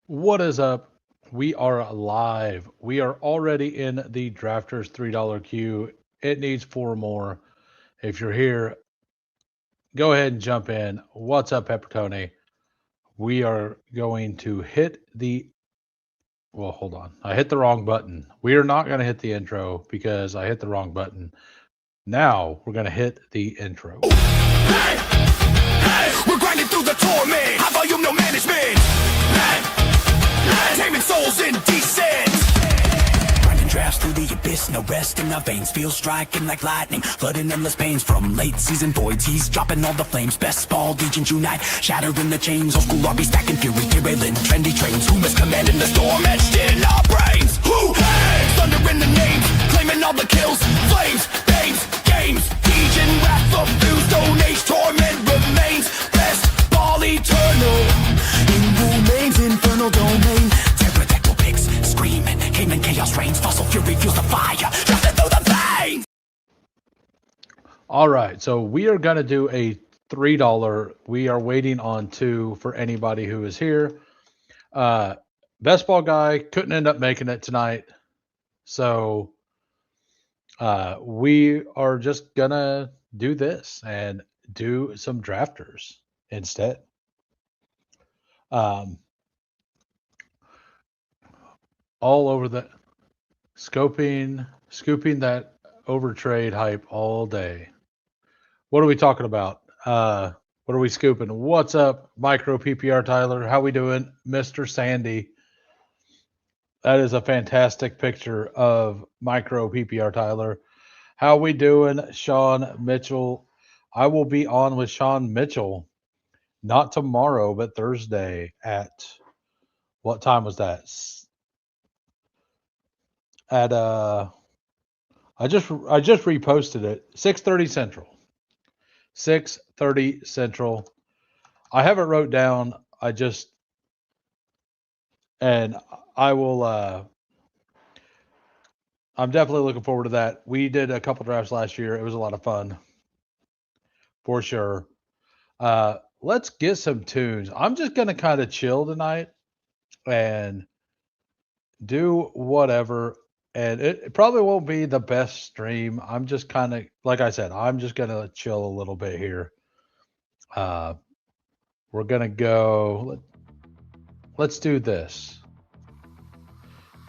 What is up? We are live. We are already in the Drafters $3 queue. It needs four more. If you're here, go ahead and jump in. What's up, Pepperoni? We are going to hit the. Well, hold on. I hit the wrong button. We are not going to hit the intro because I hit the wrong button. Now we're going to hit the intro. Hey, we're grinding through the torment. High volume, no management. Taming souls in descent. Grinding drafts through the abyss, no rest in our veins. Feel striking like lightning, flooding endless pains. From late season voids, he's dropping all the flames. Bestball Degens unite, shattering the chains. Old school RB stacking fury, derailing trendy trains. Who is commanding the storm etched in our brains? Who hangs? Thunder in the names, claiming all the kills. Flames, names, games. Degen wrath of views, stone age torment remains. Bestball eternal, in remains infernal domain. Pterodactyl pigs, screaming, Cayman chaos reigns. Fossil fury fuels the fire, drafted through the veins. All right, so we are going to do a $3. We are waiting on two for anybody who is here. Best ball guy couldn't end up making it tonight, so we are just gonna do this and do some drafters instead. All over the scooping that overtrade hype all day. What are we talking about? What are we scooping? What's up, Micro PPR Tyler? How we doing, Mr. Sandy? That is a fantastic picture of Micro PPR Tyler. How we doing, Sean Mitchell? I will be on with Sean Mitchell, not tomorrow, but Thursday at what time was that? At I just reposted it. 6:30 Central. 6:30 Central. I have it wrote down. And I will I'm definitely looking forward to that. We did a couple drafts last year. It was a lot of fun. For sure. Let's get some tunes. I'm just gonna kind of chill tonight and do whatever. And it probably won't be the best stream. I'm just kind of, like I said, I'm just going to chill a little bit here. We're going to go, let's do this.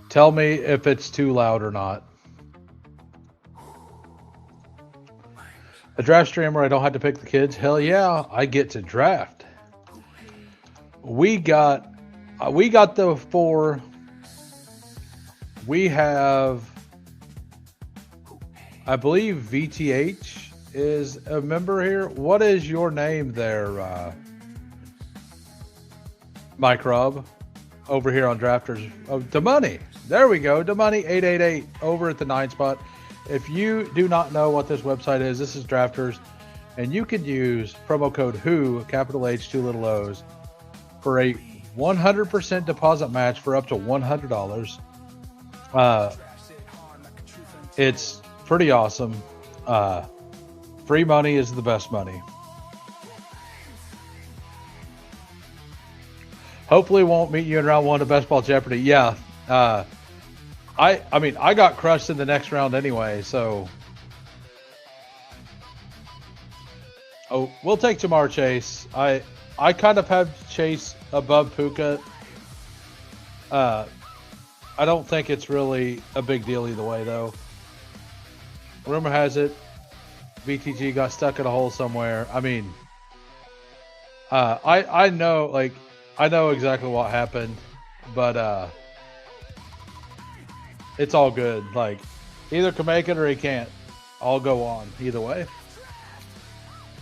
Tell me if it's too loud or not. A draft stream where I don't have to pick the kids. Hell yeah, I get to draft. We got the four. We have, I believe VTH is a member here. What is your name there, Mike Rob, over here on Drafters? Oh, DeMoney. There we go. DeMoney 888 over at the 9 spot. If you do not know what this website is, this is Drafters, and you can use promo code WHO, capital H, two little O's, for a 100% deposit match for up to $100. It's pretty awesome. Free money is the best money. Hopefully won't meet you in round one of Best Ball Jeopardy. Yeah. I mean, I got crushed in the next round anyway, so. Oh, we'll take Jamar Chase. I kind of have Chase above Puka. I don't think it's really a big deal either way, though. Rumor has it VTG got stuck in a hole somewhere. I mean, I know exactly what happened, but it's all good. Like, either can make it or he can't. I'll go on either way.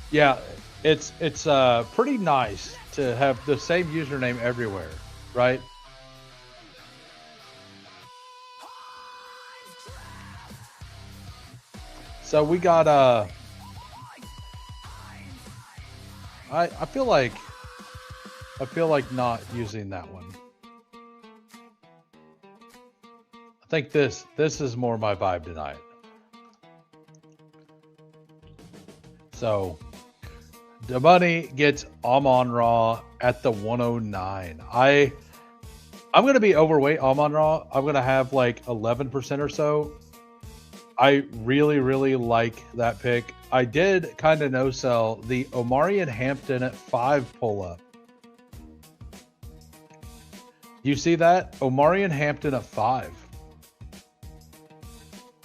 Yeah, it's pretty nice to have the same username everywhere, right? So we got I feel like not using that one. I think this is more my vibe tonight. So the money gets Amon Ra at the 109. I'm going to be overweight Amon Ra. I'm going to have like 11% or so. I really, really like that pick. I did kind of no sell the Omarion Hampton at 5 pull up. You see that? Omarion Hampton at 5.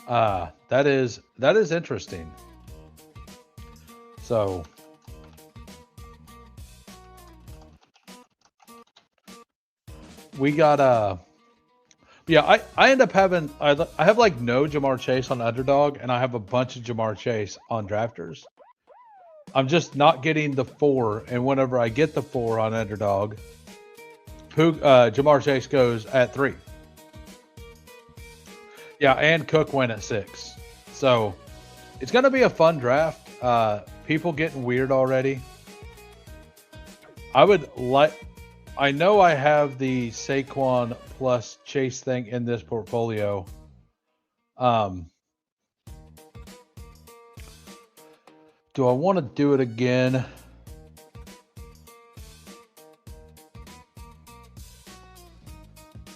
That is interesting. So we got yeah, I end up having I have like no Jamar Chase on Underdog, and I have a bunch of Jamar Chase on Drafters. I'm just not getting the 4, and whenever I get the 4 on Underdog, Jamar Chase goes at 3. Yeah, and Cook went at 6. So it's going to be a fun draft. People getting weird already. I know I have the Saquon plus Chase thing in this portfolio. Do I want to do it again?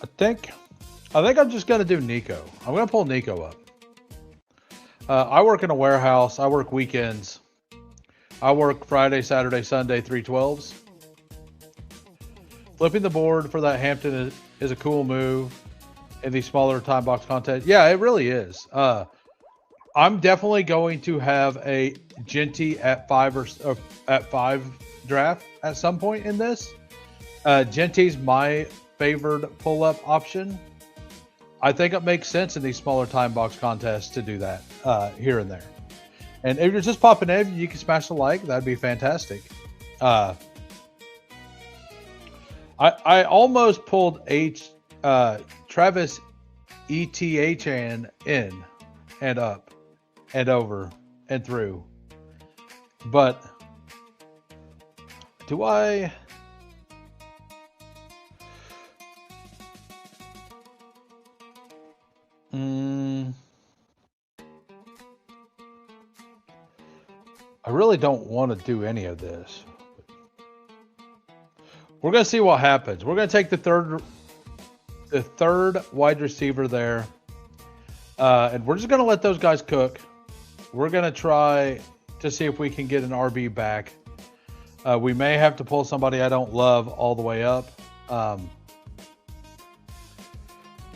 I think I'm just going to do Nico. I'm going to pull Nico up. I work in a warehouse. I work weekends. I work Friday, Saturday, Sunday, 312s. Flipping the board for that Hampton is a cool move in the smaller time box content. Yeah, it really is. I'm definitely going to have a Genty at 5 or at 5 draft at some point in this. Genty's my favored pull-up option. I think it makes sense in these smaller time box contests to do that here and there. And if you're just popping in, you can smash the like. That'd be fantastic. I almost pulled Travis Etienne in and up and over and through. But do I... I really don't want to do any of this. We're going to see what happens. We're going to take the third wide receiver there. And we're just going to let those guys cook. We're going to try to see if we can get an RB back. We may have to pull somebody I don't love all the way up.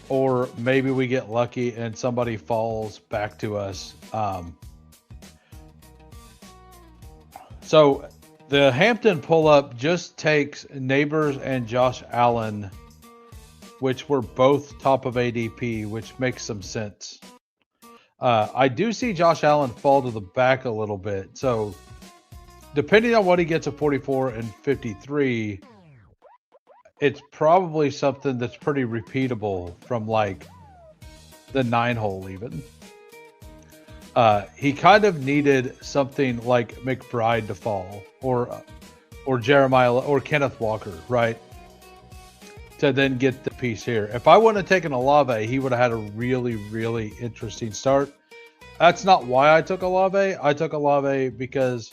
Or maybe we get lucky and somebody falls back to us. So the Hampton pull-up just takes Neighbors and Josh Allen, which were both top of ADP, which makes some sense. I do see Josh Allen fall to the back a little bit. So depending on what he gets at 44 and 53, it's probably something that's pretty repeatable from like the 9-hole even. He kind of needed something like McBride to fall or Jeremiah or Kenneth Walker, right? To then get the piece here. If I wouldn't have taken Olave, he would have had a really, really interesting start. That's not why I took Olave. I took Olave because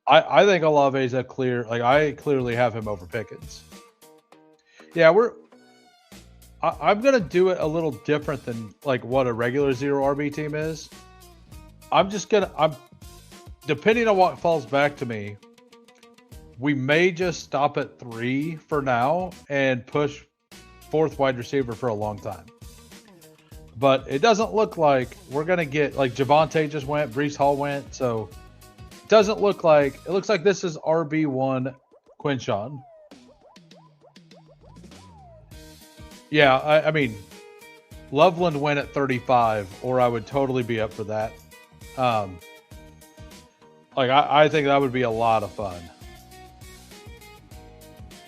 I think Olave is a clear, like I clearly have him over Pickens. Yeah, I'm going to do it a little different than like what a regular 0 RB team is. I'm depending on what falls back to me, we may just stop at 3 for now and push 4th wide receiver for a long time. But it doesn't look like we're going to get, like Javonte just went, Breece Hall went. So it doesn't look like, it looks like this is RB1 Quinshawn. Yeah, I mean, Loveland went at 35, or I would totally be up for that. I think that would be a lot of fun.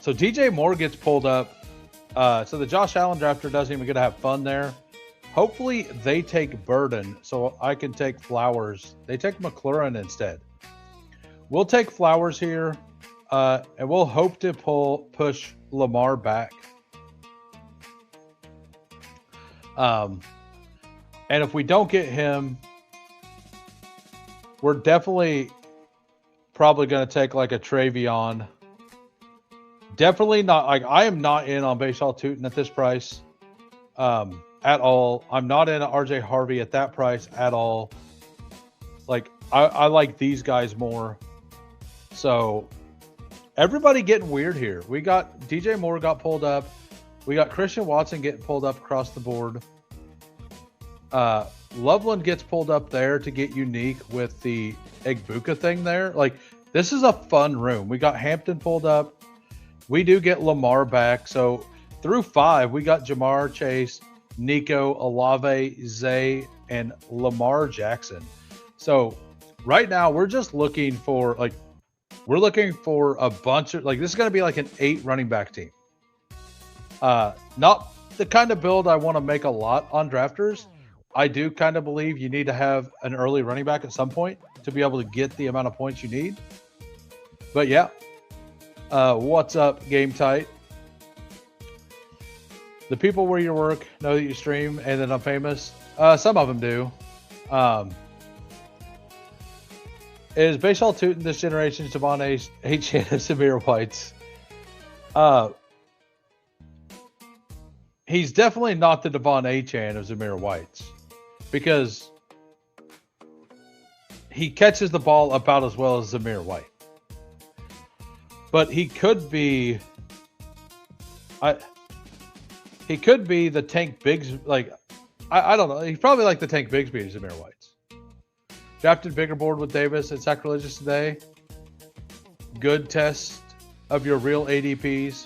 So DJ Moore gets pulled up. So the Josh Allen drafter doesn't even get to have fun there. Hopefully they take Burden, so I can take Flowers. They take McLaurin instead. We'll take Flowers here, and we'll hope to push Lamar back. And if we don't get him, we're definitely probably going to take like a Travion Definitely not. Like, I am not in on Baseball Tootin at this price at all. I'm not in RJ Harvey at that price at all. Like, I like these guys more. So everybody getting weird here. We got DJ Moore got pulled up. We got Christian Watson getting pulled up across the board. Loveland gets pulled up there to get unique with the Egbuka thing there. Like, this is a fun room. We got Hampton pulled up. We do get Lamar back. So through 5, we got Jamar Chase, Nico, Olave, Zay, and Lamar Jackson. So right now we're just looking for we're looking for a bunch of this is going to be like an 8 running back team. Not the kind of build I want to make a lot on drafters. I do kind of believe you need to have an early running back at some point to be able to get the amount of points you need. But yeah, what's up, Game Tight? The people where you work know that you stream and that I'm famous. Some of them do. Is Baseball Tootin this generation's Devon H. Samir Whites? He's definitely not the Devon Achan of Zamir Whites, because he catches the ball about as well as Zamir White. But he could be, he could be the Tank Biggs. I don't know. He's probably like the Tank Bigsby of Zamir Whites. Drafted bigger board with Davis at Sacrilegious today. Good test of your real ADPs.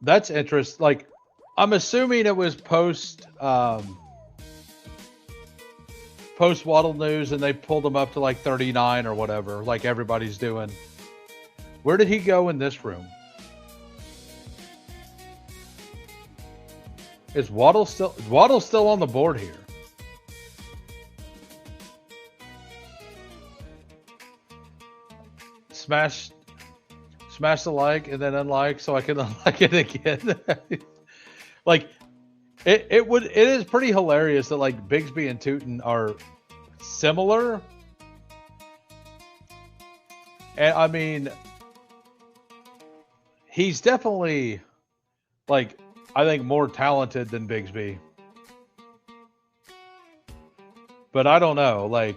That's interesting. I'm assuming it was post Waddle news, and they pulled him up to 39 or whatever, like everybody's doing. Where did he go in this room? Is Waddle still on the board here? Smash the like and then unlike so I can unlike it again. It is pretty hilarious that Bigsby and Tootin are similar. And I mean, he's definitely I think more talented than Bigsby. But I don't know,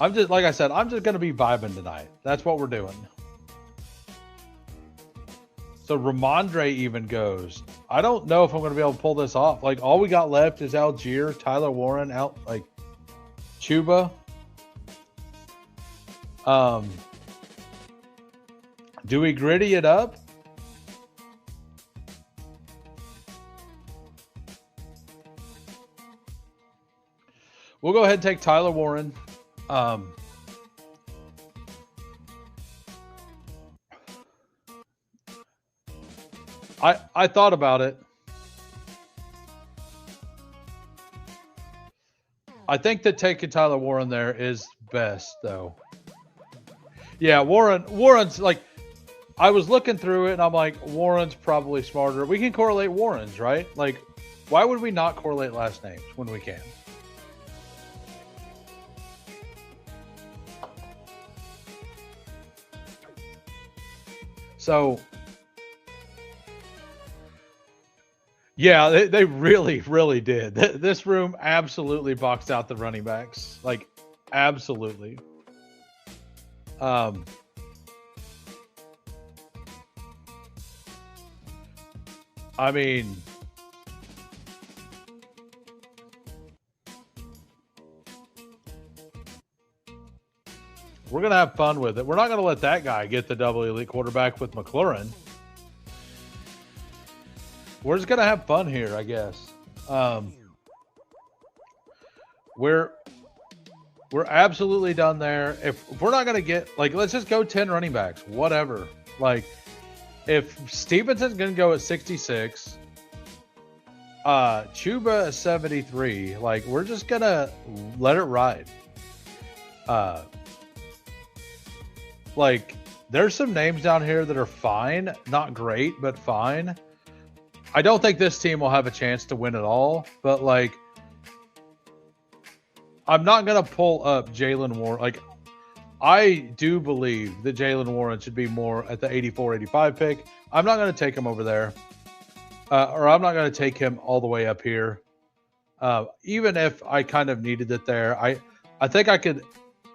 I'm just, like I said, I'm just going to be vibing tonight. That's what we're doing. So Ramondre even goes. I don't know if I'm going to be able to pull this off. All we got left is Algier, Tyler Warren, Chuba. Do we gritty it up? We'll go ahead and take Tyler Warren. I thought about it. I think that taking Tyler Warren there is best, though. Yeah, Warren's I was looking through it and I'm like, Warren's probably smarter. We can correlate Warren's, right? Why would we not correlate last names when we can? So, yeah, they really, really did. This room absolutely boxed out the running backs. Absolutely. I mean, we're going to have fun with it. We're not going to let that guy get the double elite quarterback with McLaurin. We're just going to have fun here, I guess. We're absolutely done there. If we're not going to get, let's just go 10 running backs, whatever. If Stevenson's going to go at 66, Chuba at 73, we're just going to let it ride. There's some names down here that are fine, not great, but fine. I don't think this team will have a chance to win it all, but I'm not going to pull up Jalen Warren. I do believe that Jalen Warren should be more at the 84, 85 pick. I'm not going to take him over there, or I'm not going to take him all the way up here. Even if I kind of needed it there, I think I could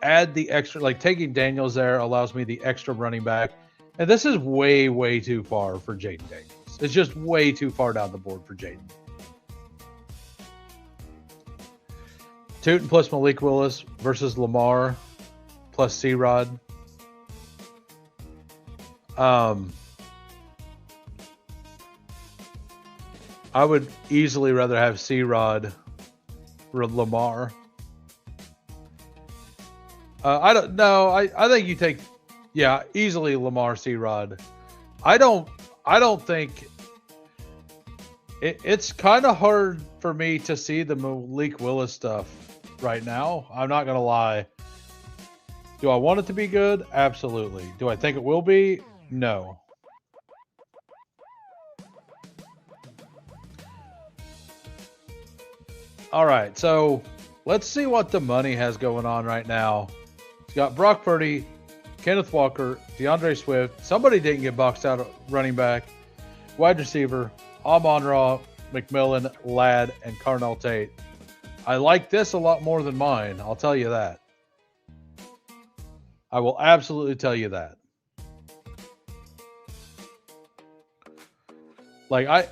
add the extra, like taking Daniels there allows me the extra running back. And this is way, way too far for Jaden Daniels. It's just way too far down the board for Jaden. Tootin plus Malik Willis versus Lamar plus C-Rod. I would easily rather have C-Rod or Lamar. I don't know. I think you take, yeah, easily Lamar, C-Rod. I don't think it's kind of hard for me to see the Malik Willis stuff right now. I'm not gonna lie. Do I want it to be good? Absolutely. Do I think it will be? No. All right, so let's see what the money has going on right now. It's got Brock Purdy, Kenneth Walker, DeAndre Swift. Somebody didn't get boxed out at running back, wide receiver, Amon-Ra, McMillan, Ladd, and Carnell Tate. I like this a lot more than mine. I'll tell you that. I will absolutely tell you that. Like, I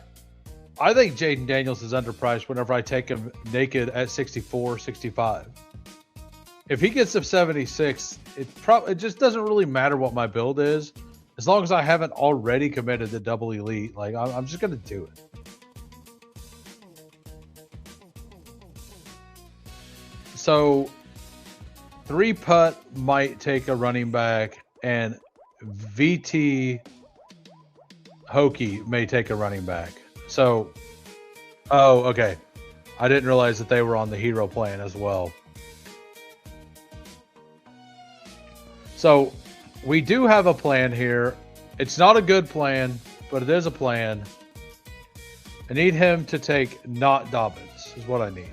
think Jaden Daniels is underpriced whenever I take him naked at 64, 65. If he gets to 76, it just doesn't really matter what my build is. As long as I haven't already committed to double elite, like I'm just going to do it. So 3-putt might take a running back, and VT Hokey may take a running back. So, oh, okay. I didn't realize that they were on the hero plan as well. So, we do have a plan here. It's not a good plan, but it is a plan. I need him to take not Dobbins, is what I need.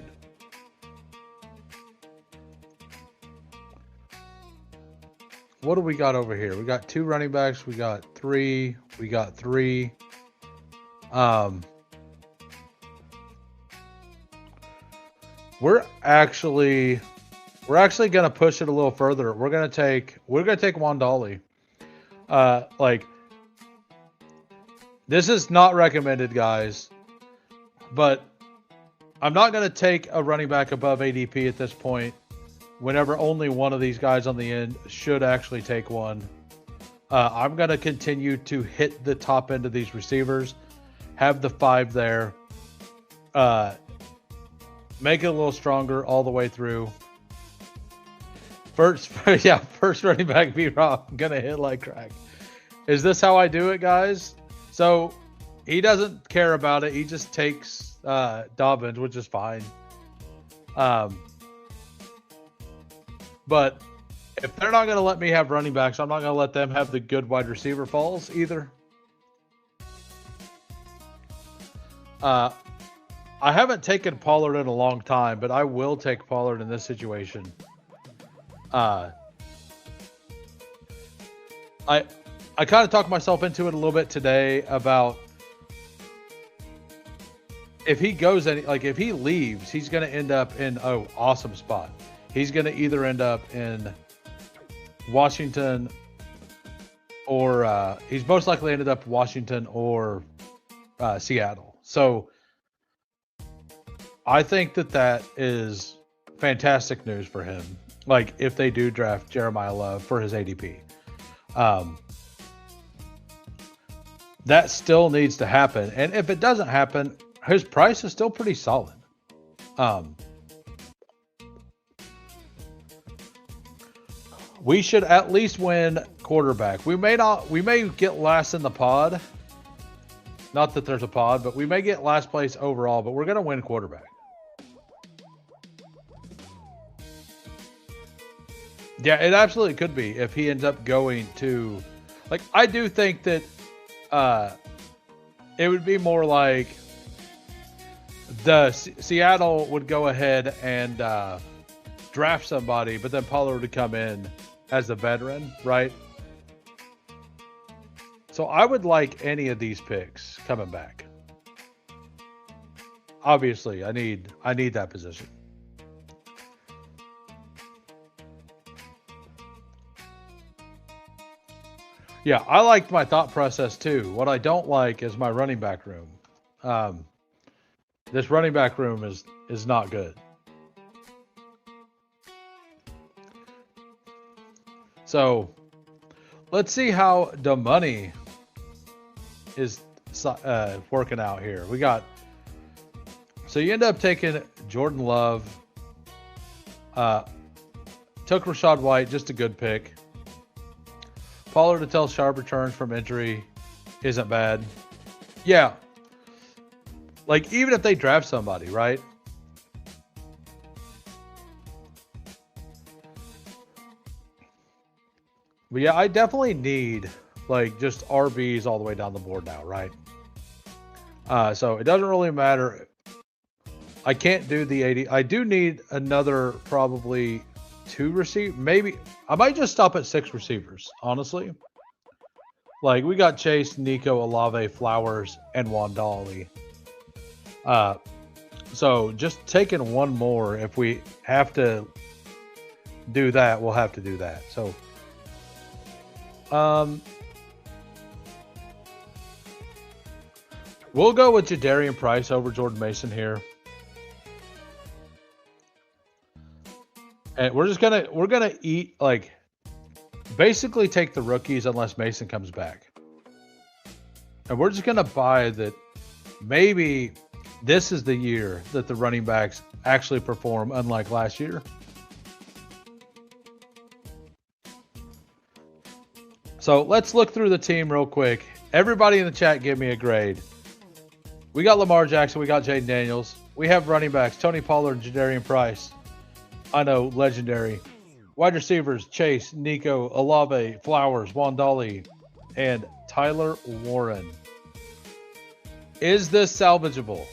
What do we got over here? We got 2 running backs. We got 3. We got 3. We're actually going to push it a little further. We're going to take Wandali. Like, this is not recommended, guys, but I'm not going to take a running back above ADP at this point, whenever only one of these guys on the end should actually take one. I'm going to continue to hit the top end of these receivers, have the 5 there, make it a little stronger all the way through. First running back B-Rob, I'm going to hit like crack. Is this how I do it, guys? So he doesn't care about it. He just takes Dobbins, which is fine. But if they're not going to let me have running backs, I'm not going to let them have the good wide receiver falls either. I haven't taken Pollard in a long time, but I will take Pollard in this situation. I kind of talked myself into it a little bit today about if he goes if he leaves, he's going to end up in awesome spot. He's going to either end up in Washington or he's most likely ended up Washington or Seattle. So I think that is fantastic news for him. Like, if they do draft Jeremiah Love for his ADP. That still needs to happen. And if it doesn't happen, his price is still pretty solid. We should at least win quarterback. We may get last in the pod. Not that there's a pod, but we may get last place overall, but we're going to win quarterback. Yeah, it absolutely could be if he ends up going to, like, I do think that it would be more like the Seattle would go ahead and draft somebody, but then Pollard would come in as a veteran, right? So I would like any of these picks coming back. Obviously, I need that position. Yeah, I liked my thought process too. What I don't like is my running back room. This running back room is not good. So let's see how the money is working out here. We got, so you end up taking Jordan Love, took Rachaad White, just a good pick. Pollard until Sharp returns from injury isn't bad. Yeah. Like, even if they draft somebody, right? But yeah, I definitely need, like, just RBs all the way down the board now, right? So it doesn't really matter. I can't do the 80. I do need another probably 2 receivers. Maybe I might just stop at 6 receivers, honestly. Like, we got Chase, Nico, Olave, Flowers, and Wandali. So just taking one more. If we have to do that, we'll have to do that. So, we'll go with Jadarian Price over Jordan Mason here. And we're gonna eat, like, basically take the rookies unless Mason comes back. And we're just gonna buy that maybe this is the year that the running backs actually perform, unlike last year. So let's look through the team real quick. Everybody in the chat give me a grade. We got Lamar Jackson, we got Jaden Daniels. We have running backs, Tony Pollard and Jadarian Price. I know, legendary. Wide receivers, Chase, Nico, Olave, Flowers, Wandali, and Tyler Warren. Is this salvageable?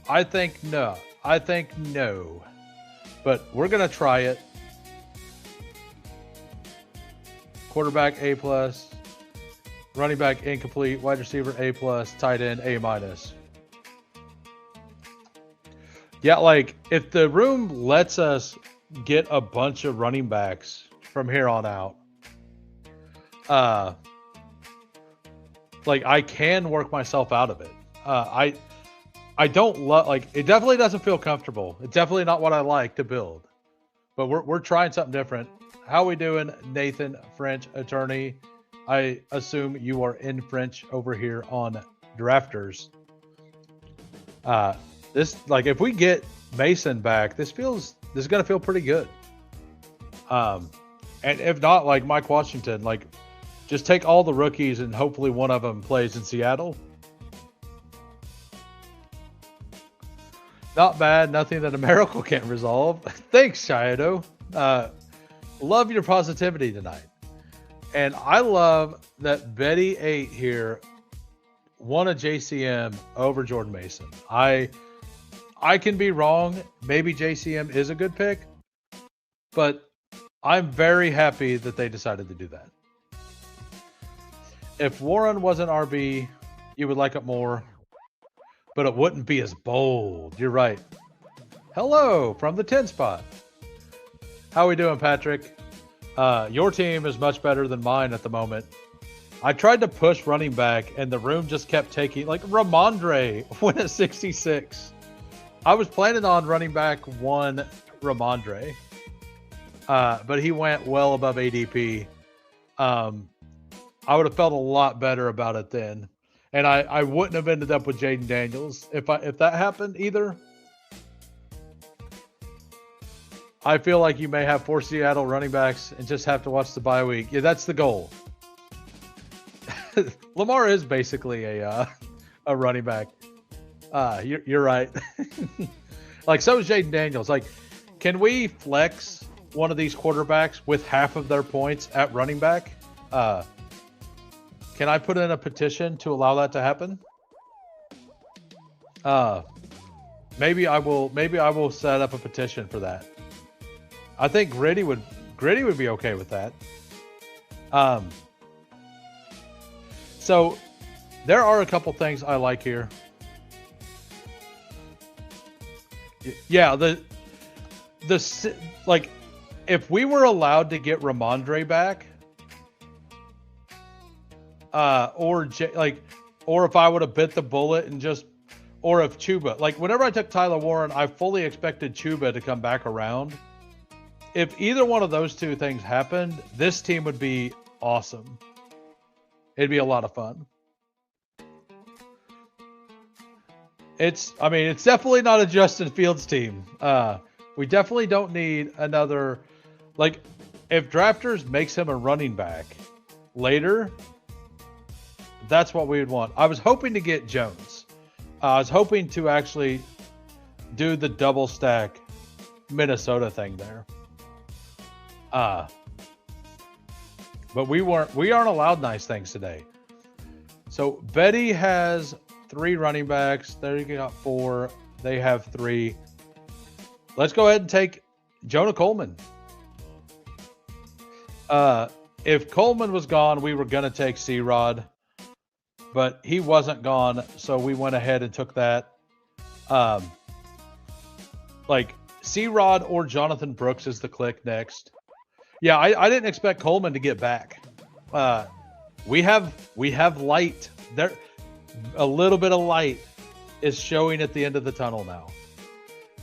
I think no. I think no. But we're going to try it. Quarterback, A+. Running back, incomplete. Wide receiver, A+. Tight end, A-. Yeah, like, if the room lets us get a bunch of running backs from here on out, like, I can work myself out of it. I don't love, like, it definitely doesn't feel comfortable. It's definitely not what I like to build. But we're trying something different. How we doing, Nathan, French attorney? I assume you are in French over here on Drafters. This, like, if we get Mason back, this is gonna feel pretty good. And if not, like Mike Washington, like, just take all the rookies and hopefully one of them plays in Seattle. Not bad. Nothing that a miracle can't resolve. Thanks, Shiado. Love your positivity tonight. And I love that Betty 8 here won a JCM over Jordan Mason. I can be wrong. Maybe JCM is a good pick, but I'm very happy that they decided to do that. If Warren was an RB, you would like it more, but it wouldn't be as bold. You're right. Hello from the 10 spot. How we doing, Patrick? Your team is much better than mine at the moment. I tried to push running back, and the room just kept taking, like, Ramondre went at 66. I was planning on running back 1 Ramondre, but he went well above ADP. I would have felt a lot better about it then, and I wouldn't have ended up with Jaden Daniels if that happened either. I feel like you may have 4 Seattle running backs and just have to watch the bye week. Yeah, that's the goal. Lamar is basically a running back. You're right. Like, so is Jaden Daniels. Like, can we flex one of these quarterbacks with half of their points at running back? Can I put in a petition to allow that to happen? Maybe I will set up a petition for that. I think Gritty Gritty would be okay with that. So there are a couple things I like here. Yeah, like if we were allowed to get Ramondre back, or if I would have bit the bullet and just, or if Chuba, like whenever I took Tyler Warren, I fully expected Chuba to come back around. If either one of those two things happened, this team would be awesome. It'd be a lot of fun. It's definitely not a Justin Fields team. We definitely don't need another, like, if Drafters makes him a running back later, that's what we would want. I was hoping to get Jones. I was hoping to actually do the double stack Minnesota thing there. But we aren't allowed nice things today. So Betty has 3 running backs. They got 4. They have 3. Let's go ahead and take Jonah Coleman. If Coleman was gone, we were going to take C-Rod. But he wasn't gone, so we went ahead and took that. Like C-Rod or Jonathan Brooks is the click next. Yeah, I didn't expect Coleman to get back. We have light there. A little bit of light is showing at the end of the tunnel now.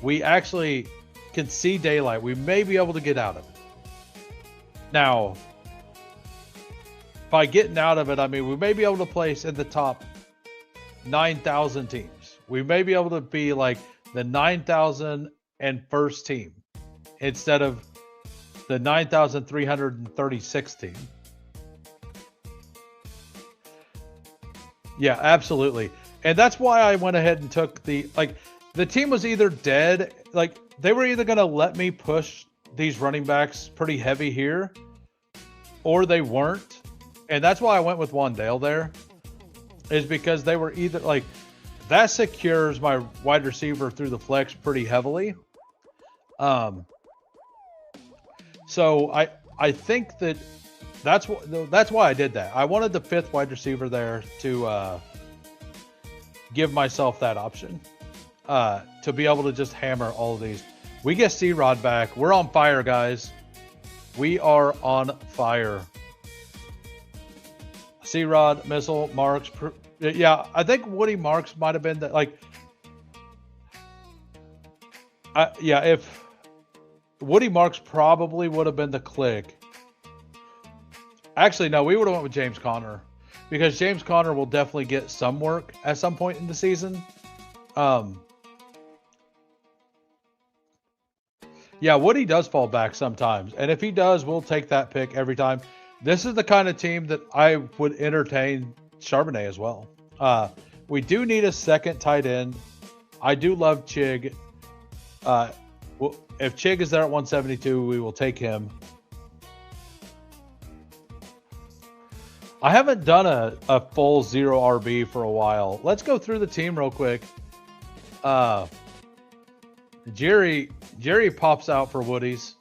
We actually can see daylight. We may be able to get out of it. Now, by getting out of it, I mean we may be able to place in the top 9,000 teams. We may be able to be like the 9,001st team instead of the 9,336 team. Yeah, absolutely. And that's why I went ahead and took the team was either dead, like they were either going to let me push these running backs pretty heavy here, or they weren't. And that's why I went with Wandale there, is because they were either like, that secures my wide receiver through the flex pretty heavily. So I think that's why I did that. I wanted the 5th wide receiver there to give myself that option to be able to just hammer all of these. We get C-Rod back. We're on fire, guys. We are on fire. C-Rod, Missile, Marks. Yeah, I think Woody Marks might have been yeah, if Woody Marks probably would have been the click. Actually, no, we would have went with James Conner, because James Conner will definitely get some work at some point in the season. Yeah, Woody does fall back sometimes, and if he does, we'll take that pick every time. This is the kind of team that I would entertain Charbonnet as well. We do need a second tight end. I do love Chig. If Chig is there at 172, we will take him. I haven't done a full 0 RB for a while. Let's go through the team real quick. Jerry pops out for Woody's.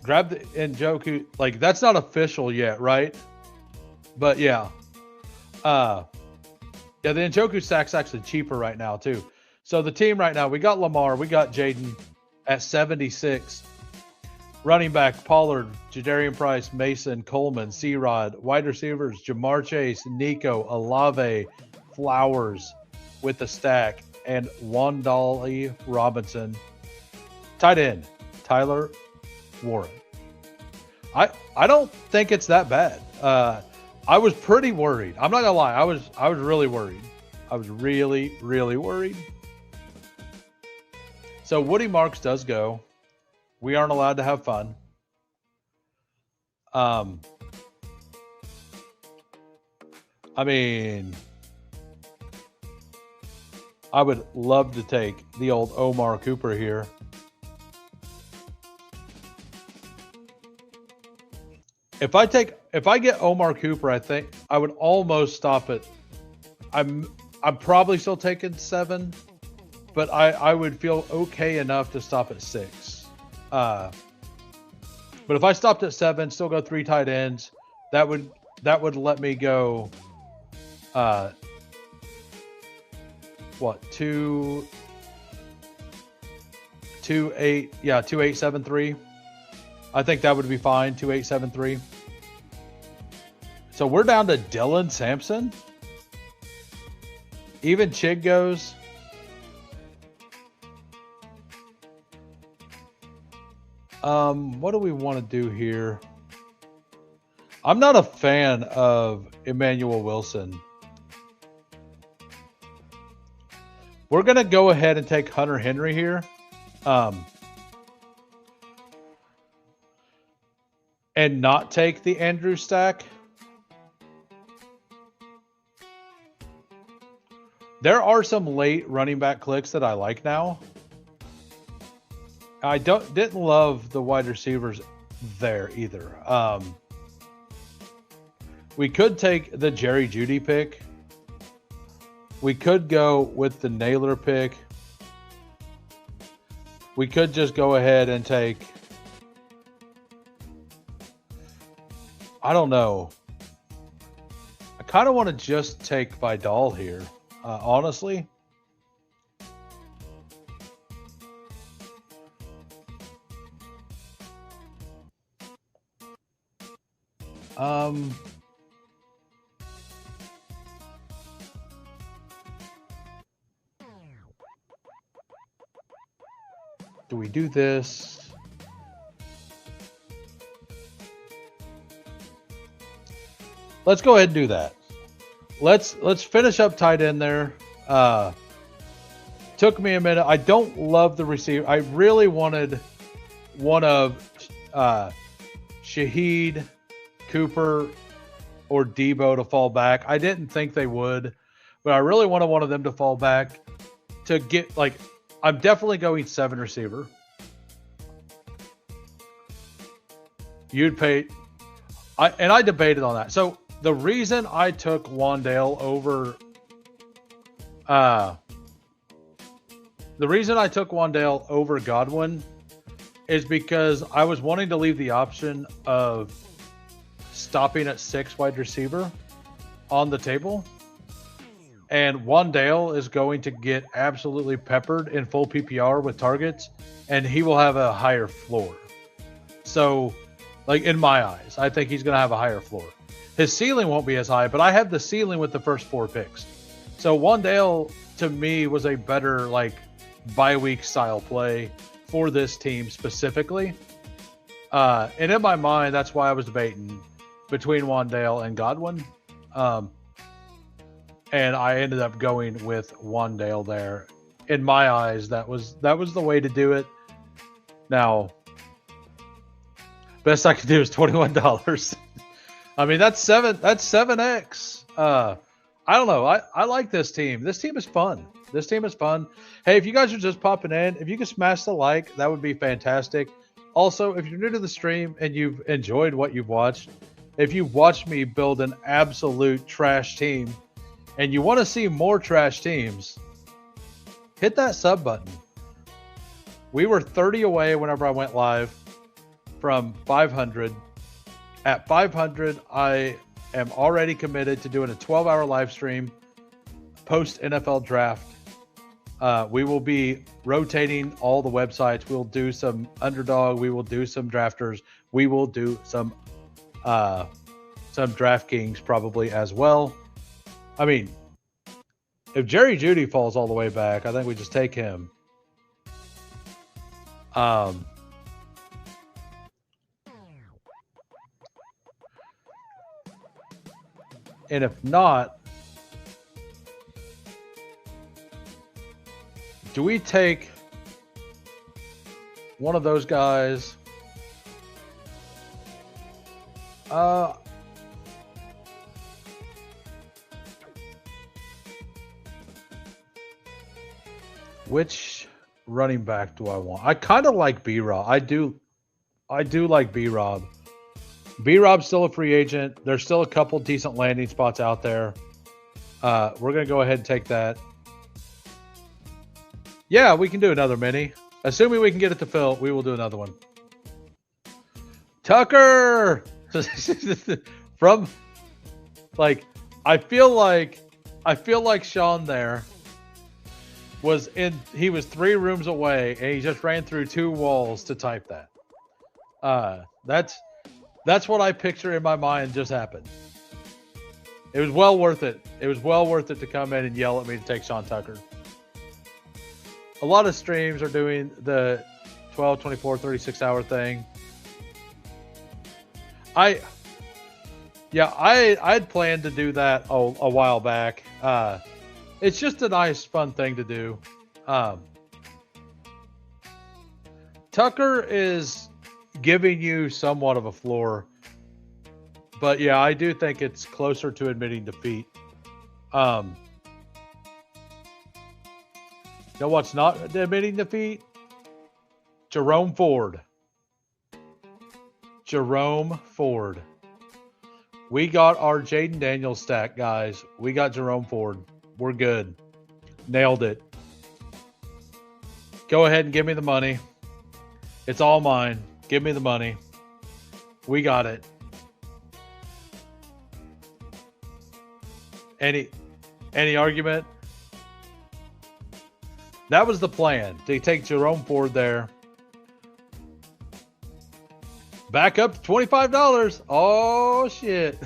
Grab the Njoku. Like, that's not official yet, right? But yeah. Yeah, the Njoku stack's actually cheaper right now too. So the team right now, we got Lamar, we got Jaden at 76. Running back, Pollard, Jadarian Price, Mason, Coleman, C-Rod. Wide receivers, Jamar Chase, Nico, Olave, Flowers with the stack, and Wandale Robinson. Tight end, Tyler Warren. I don't think it's that bad. I was pretty worried. I'm not gonna lie. I was really worried. I was really, really worried. So Woody Marks does go. We aren't allowed to have fun. I mean, I would love to take the old Omar Cooper here. If I get Omar Cooper, I think I would almost stop it. I'm probably still taking 7, but I would feel okay enough to stop at 6. But if I stopped at 7, still go 3 tight ends, that would let me go. What 2 8? Yeah, 2 8 7 3. I think that would be fine. 2 8 7 3. So we're down to Dylan Sampson. Even Chig goes. What do we want to do here? I'm not a fan of Emmanuel Wilson. We're going to go ahead and take Hunter Henry here. And not take the Andrew stack. There are some late running back clicks that I like now. I didn't love the wide receivers there either. We could take the Jerry Jeudy pick. We could go with the Naylor pick. We could just go ahead and take, I don't know. I kind of want to just take Vidal here, honestly. Do we do this? Let's go ahead and do that. Let's finish up tight end there. Took me a minute. I don't love the receiver. I really wanted one of Shaheed, Cooper, or Debo to fall back. I didn't think they would, but I really wanted one of them to fall back to get, like, I'm definitely going 7 receiver. You'd pay, I debated on that. So the reason I took Wan'Dale over, Godwin is because I was wanting to leave the option of stopping at 6 wide receiver on the table. And Wan'Dale is going to get absolutely peppered in full PPR with targets, and he will have a higher floor. So, like, in my eyes, I think he's going to have a higher floor. His ceiling won't be as high, but I have the ceiling with the first 4 picks. So Wan'Dale, to me, was a better, like, bye-week style play for this team specifically. And in my mind, that's why I was debating between Wan'Dale and Godwin. And I ended up going with Wan'Dale there. In my eyes, that was the way to do it. Now, best I could do is $21. I mean, that's 7x. I don't know. I like this team. This team is fun. Hey, if you guys are just popping in, if you can smash the like, that would be fantastic. Also, if you're new to the stream and you've enjoyed what you've watched, if you've watched me build an absolute trash team, and you want to see more trash teams, hit that sub button. We were 30 away whenever I went live from 500. At 500, I am already committed to doing a 12-hour live stream post NFL draft. We will be rotating all the websites. We'll do some Underdog. We will do some Drafters. We will do some DraftKings probably as well. I mean, if Jerry Jeudy falls all the way back, I think we just take him. And if not, do we take one of those guys? Which running back do I want? I kind of like B-Rob. I do like B-Rob. B-Rob's still a free agent. There's still a couple decent landing spots out there. We're going to go ahead and take that. Yeah, we can do another mini. Assuming we can get it to fill, we will do another one. Tucker from like I feel like Sean there was he was 3 rooms away and he just ran through 2 walls to type that. That's what I picture in my mind just happened. It was well worth it. It was well worth it to come in and yell at me to take Sean Tucker. A lot of streams are doing the 12, 24, 36 hour thing. I'd planned to do that a while back. It's just a nice, fun thing to do. Tucker is giving you somewhat of a floor, but yeah, I do think it's closer to admitting defeat. You know what's not admitting defeat? Jerome Ford. Jerome Ford. We got our Jaden Daniels stack, guys. We got Jerome Ford. We're good. Nailed it. Go ahead and give me the money. It's all mine. Give me the money. We got it. Any argument? That was the plan, to take Jerome Ford there. Back up to $25. Oh, shit.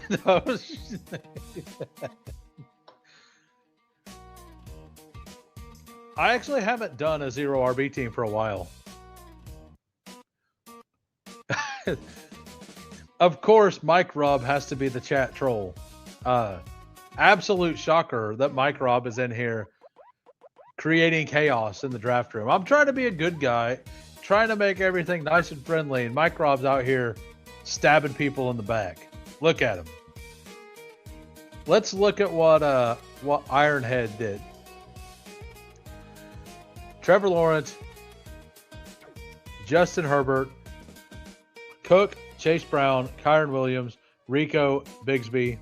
I actually haven't done a 0 RB team for a while. Of course, Mike Rob has to be the chat troll. Absolute shocker that Mike Rob is in here creating chaos in the draft room. I'm trying to be a good guy, trying to make everything nice and friendly, and Mike Rob's out here stabbing people in the back. Look at him. Let's look at what Ironhead did. Trevor Lawrence, Justin Herbert, Cook, Chase Brown, Kyron Williams, Rico Bigsby,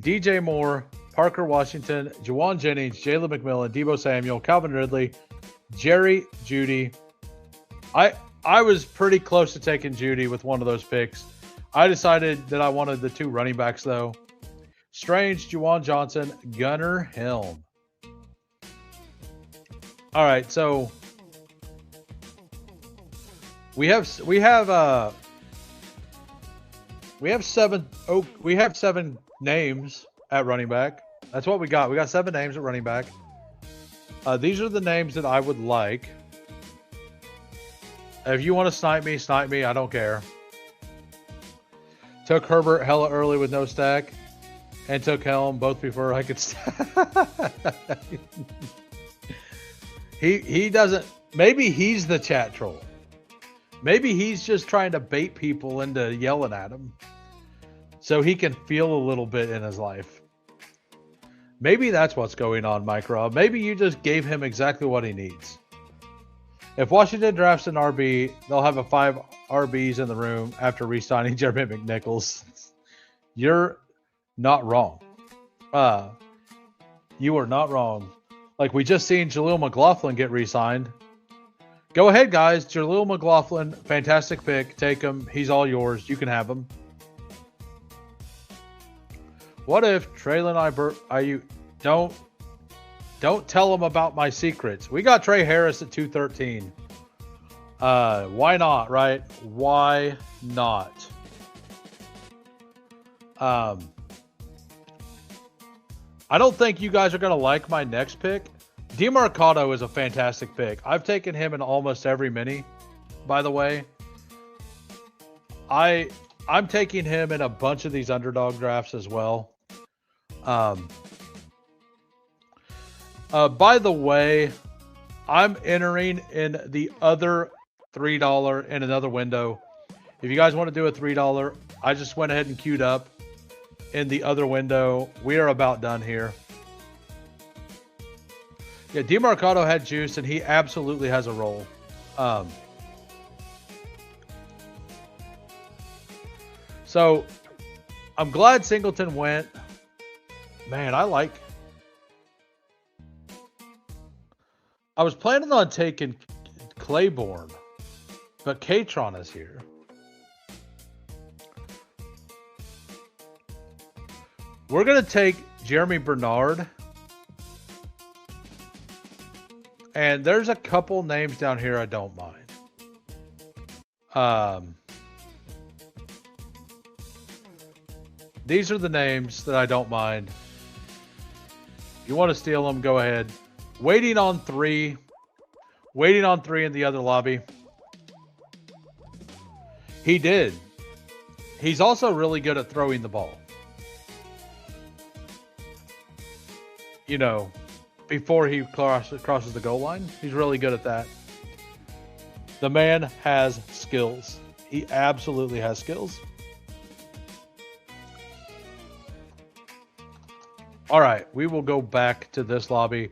DJ Moore, Parker Washington, Juwan Jennings, Jalen McMillan, Deebo Samuel, Calvin Ridley, Jerry Jeudy. I was pretty close to taking Jeudy with one of those picks. I decided that I wanted the 2 running backs though. Strange, Juwan Johnson, Gunnar Helm. All right, so we have 7 names at running back. That's what we got. We got 7 names at running back. These are the names that I would like. If you want to snipe me, snipe me. I don't care. Took Herbert hella early with no stack. And took Helm both before I could stack. He doesn't. Maybe he's the chat troll. Maybe he's just trying to bait people into yelling at him, so he can feel a little bit in his life. Maybe that's what's going on, Mike Rob. Maybe you just gave him exactly what he needs. If Washington drafts an RB, they'll have 5 RBs in the room after re-signing Jeremy McNichols. You're not wrong. You are not wrong. Like, we just seen Jaleel McLaughlin get re-signed. Go ahead, guys. Jaleel McLaughlin, fantastic pick. Take him. He's all yours. You can have him. What if Traylon Ayuk don't tell him about my secrets? We got Trey Harris at 213. Why not, right? Why not? I don't think you guys are going to like my next pick. DeMarcado is a fantastic pick. I've taken him in almost every mini, by the way. I'm taking him in a bunch of these underdog drafts as well. By the way, I'm entering in the other $3 in another window. If you guys want to do a $3, I just went ahead and queued up in the other window. We are about done here. Yeah, DeMarcado had juice, and he absolutely has a role. So I'm glad Singleton went. Man, I like I was planning on taking Claiborne, but Katron is here. We're going to take Jeremy Bernard. And there's a couple names down here I don't mind. These are the names that I don't mind. If you want to steal them, go ahead. Waiting on three in the other lobby. He did. He's also really good at throwing the ball. You know, before he crosses the goal line. He's really good at that. The man has skills. He absolutely has skills. All right, we will go back to this lobby.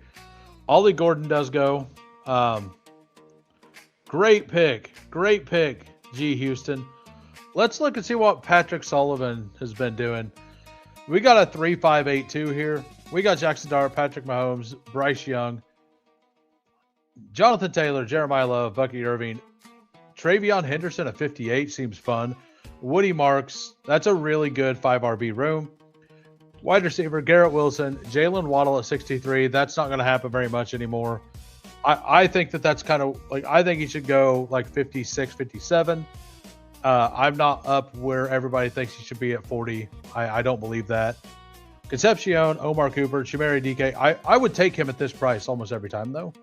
Ollie Gordon does go. Great pick. Great pick, G. Houston. Let's look and see what Patrick Sullivan has been doing. We got a 3-5-8-2 here. We got Jackson Dart, Patrick Mahomes, Bryce Young, Jonathan Taylor, Jeremiah Love, Bucky Irving, Travion Henderson at 58 seems fun. Woody Marks, that's a really good 5 RB room. Wide receiver, Garrett Wilson, Jalen Waddle at 63. That's not going to happen very much anymore. I think that's kind of like, I think he should go like 56, 57. I'm not up where everybody thinks he should be at 40. I don't believe that. Concepcion, Omar Cooper, Chimere DK. I would take him at this price almost every time, though.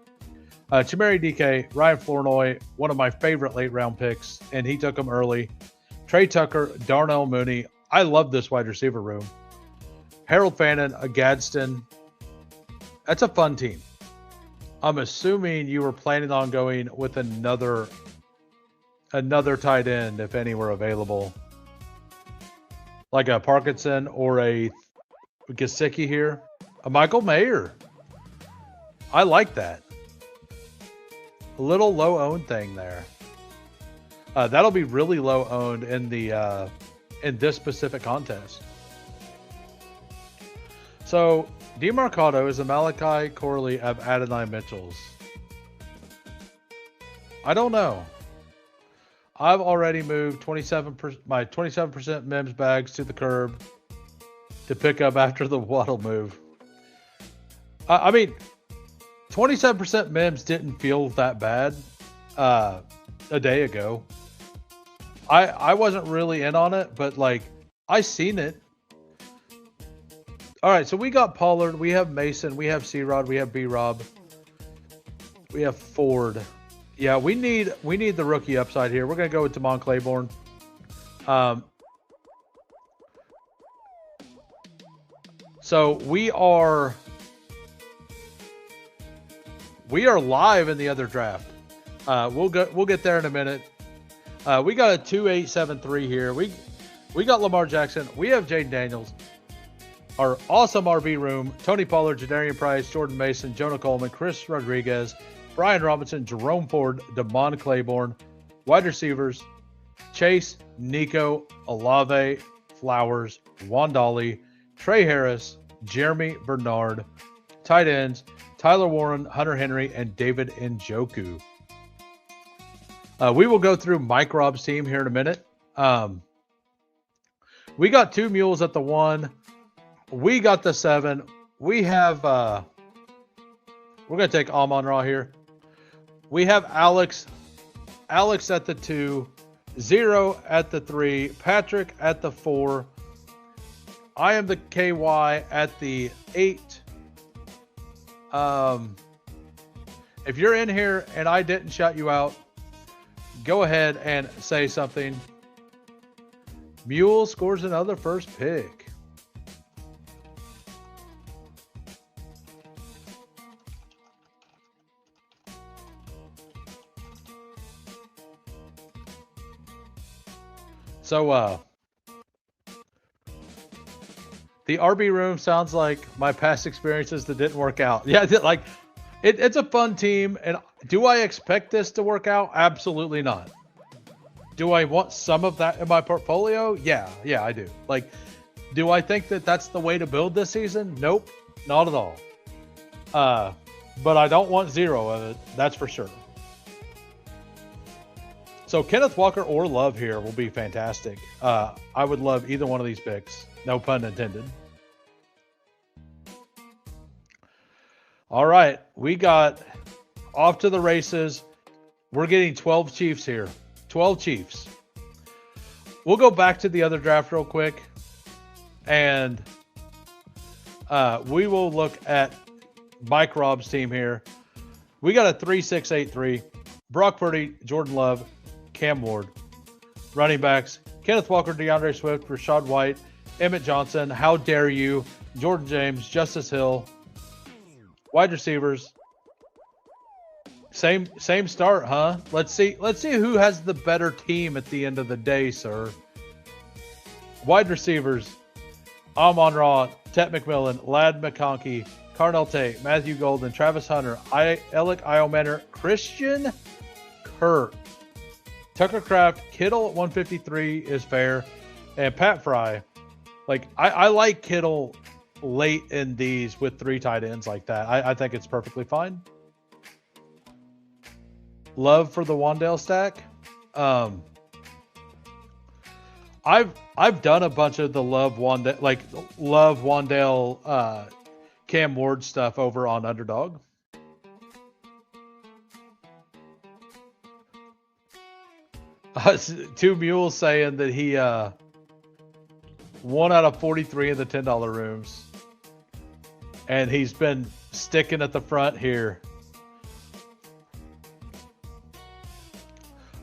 Chimere DK, Ryan Flournoy, one of my favorite late-round picks, and he took him early. Trey Tucker, Darnell Mooney. I love this wide receiver room. Harold Fannin, a Gadsden. That's a fun team. I'm assuming you were planning on going with another tight end, if any were available. Like a Parkinson or a Gesicki here. A Michael Mayer. I like that. A little low-owned thing there. That'll be really low-owned in the in this specific contest. So, DeMarcado is a Malachi Corley of Adonai Mitchell's. I don't know. I've already moved my 27% Mims bags to the curb to pick up after the Waddle move. I mean, 27% Mims didn't feel that bad a day ago. I wasn't really in on it, but like I seen it. All right, so we got Pollard, we have Mason, we have C-Rod, we have B-Rob, we have Ford. Yeah, we need the rookie upside here. We're gonna go with Damon Claiborne. So we are live in the other draft. We'll get there in a minute. We got a 2-8-7-3 here. We got Lamar Jackson. We have Jaden Daniels. Our awesome RB room: Tony Pollard, Jadarian Price, Jordan Mason, Jonah Coleman, Chris Rodriguez, Brian Robinson, Jerome Ford, Damon Claiborne. Wide receivers: Chase, Nico, Olave, Flowers, Wandali, Trey Harris, Jeremy Bernard. Tight ends: Tyler Warren, Hunter Henry, and David Njoku. We will go through Mike Rob's team here in a minute. We got 2 mules at the 1. We got the 7. We have we're gonna take Amon-Ra here. We have Alex at the 2, 0 at the 3, Patrick at the 4. I am the KY at the 8. If you're in here and I didn't shout you out, go ahead and say something. Mule scores another first pick. So, the RB room sounds like my past experiences that didn't work out. Yeah, like it's a fun team. And do I expect this to work out? Absolutely not. Do I want some of that in my portfolio? Yeah, I do. Like, do I think that that's the way to build this season? Nope, not at all. but I don't want 0 of it. That's for sure. So Kenneth Walker or Love here will be fantastic. I would love either one of these picks. No pun intended. All right, we got off to the races. We're getting 12 Chiefs here. 12 Chiefs. We'll go back to the other draft real quick. And we will look at Mike Robb's team here. We got a 3-6-8-3. Brock Purdy, Jordan Love, Cam Ward. Running backs, Kenneth Walker, DeAndre Swift, Rashad White, Emmett Johnson, how dare you, Jordan James, Justice Hill. Wide receivers, same start, huh? Let's see who has the better team at the end of the day, sir. Wide receivers, Amon-Ra, Tet McMillan, Ladd McConkey, Carnell Tate, Matthew Golden, Travis Hunter, Alec Iomanner, Christian Kirk, Tucker Kraft, Kittle at 153 is fair, and Pat Fry. Like I like Kittle late in these with 3 tight ends like that. I think it's perfectly fine. Love for the Wandale stack. I've done a bunch of the Love Wandale Cam Ward stuff over on Underdog. Two Mules saying that he 1 out of 43 in the $10 rooms. And he's been sticking at the front here.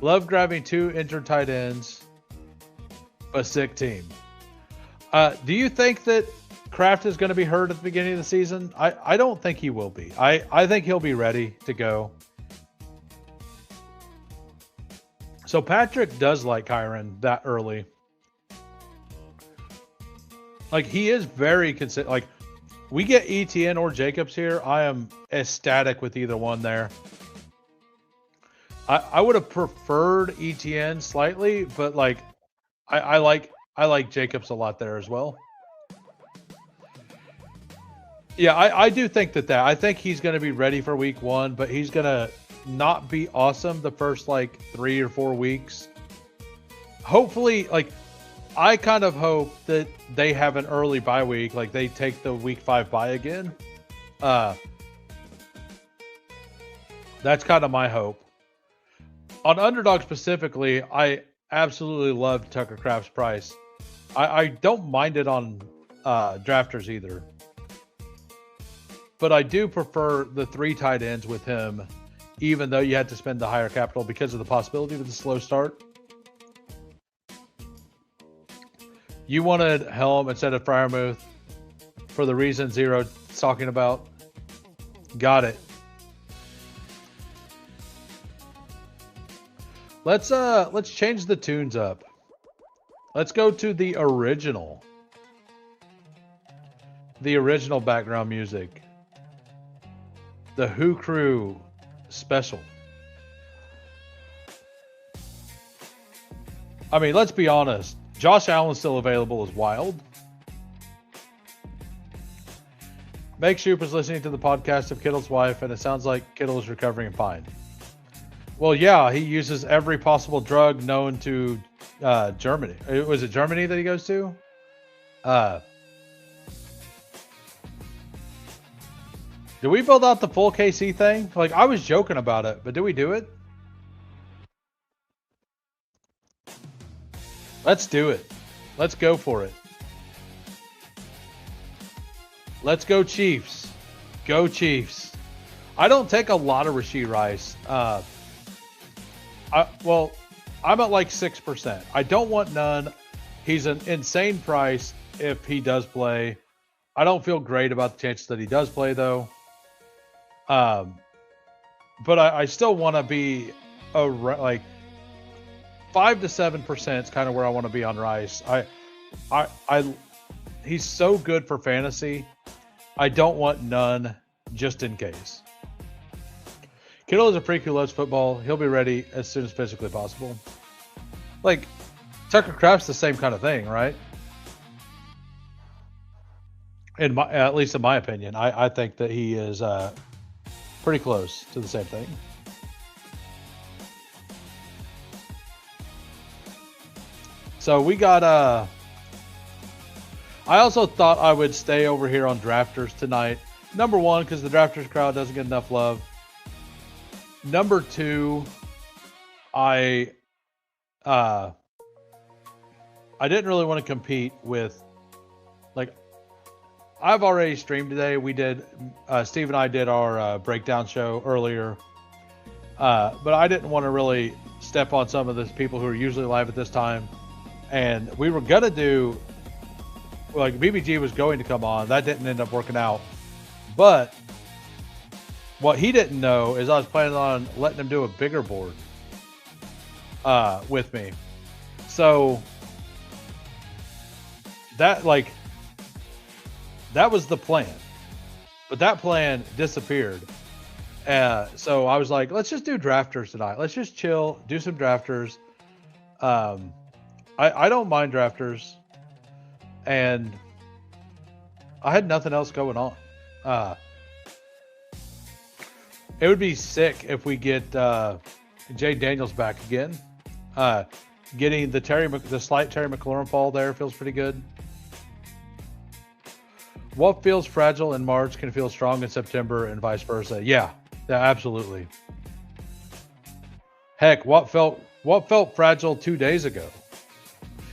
Love grabbing 2 injured tight ends. A sick team. Do you think that Kraft is going to be hurt at the beginning of the season? I don't think he will be. I think he'll be ready to go. So Patrick does like Kyron that early. Like he is very consistent. Like we get ETN or Jacobs here. I am ecstatic with either one there. I would have preferred ETN slightly, but like I like Jacobs a lot there as well. Yeah, I do think that. I think he's going to be ready for week 1, but he's going to not be awesome the first like 3 or 4 weeks. Hopefully, like I kind of hope that they have an early bye week, like they take the week 5 bye again. That's kind of my hope. On Underdog specifically, I absolutely love Tucker Kraft's price. I don't mind it on drafters either. But I do prefer the 3 tight ends with him, even though you had to spend the higher capital because of the possibility of the slow start. You wanted Helm instead of Freiermuth for the reason Zero's talking about. Got it. Let's change the tunes up. Let's go to the original. The original background music. The Who Crew special. I mean, let's be honest. Josh Allen still available is wild. Meg Shoop is listening to the podcast of Kittle's wife, and it sounds like Kittle is recovering fine. Well, yeah, he uses every possible drug known to Germany. Was it Germany that he goes to? Did we build out the full KC thing? Like, I was joking about it, but did we do it? Let's do it. Let's go for it. Let's go Chiefs. Go Chiefs. I don't take a lot of Rashee Rice. I'm at like 6%. I don't want none. He's an insane price if he does play. I don't feel great about the chances that he does play, though. But I still want to be like 5 to 7% is kind of where I want to be on Rice. He's so good for fantasy. I don't want none just in case. Kittle is a freak who loves football. He'll be ready as soon as physically possible. Like, Tucker Kraft's the same kind of thing, right? At least in my opinion, I think that he is Pretty close to the same thing. So we got I also thought I would stay over here on Drafters tonight. Number one, because the Drafters crowd doesn't get enough love. Number two, I didn't really want to compete with, like, I've already streamed today. We did, Steve and I did our breakdown show earlier. But I didn't want to really step on some of the people who are usually live at this time. And we were going to do, like, BBG was going to come on. That didn't end up working out. But what he didn't know is I was planning on letting him do a bigger board with me. So that, like, that was the plan. But that plan disappeared. So I was like, let's just do drafters tonight. Let's just chill, do some drafters. I don't mind drafters. And I had nothing else going on. It would be sick if we get Jay Daniels back again. Getting the slight Terry McLaurin fall there feels pretty good. What feels fragile in March can feel strong in September and vice versa. Yeah, absolutely. Heck, what felt fragile 2 days ago?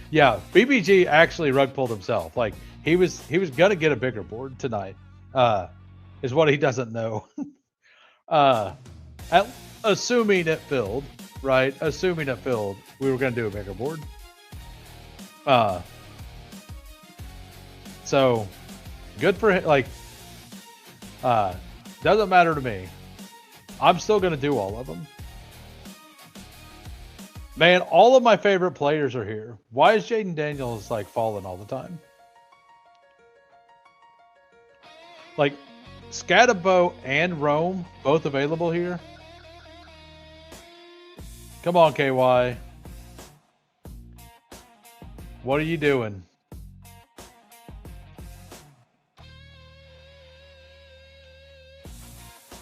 Yeah, BBG actually rug pulled himself. Like he was gonna get a bigger board tonight. Is what he doesn't know. Assuming it filled, right? Assuming it filled, we were gonna do a bigger board. So good for him. Like, doesn't matter to me. I'm still gonna do all of them. Man, all of my favorite players are here. Why is Jaden Daniels like falling all the time? Like, Scatabo and Rome both available here. Come on, KY. What are you doing?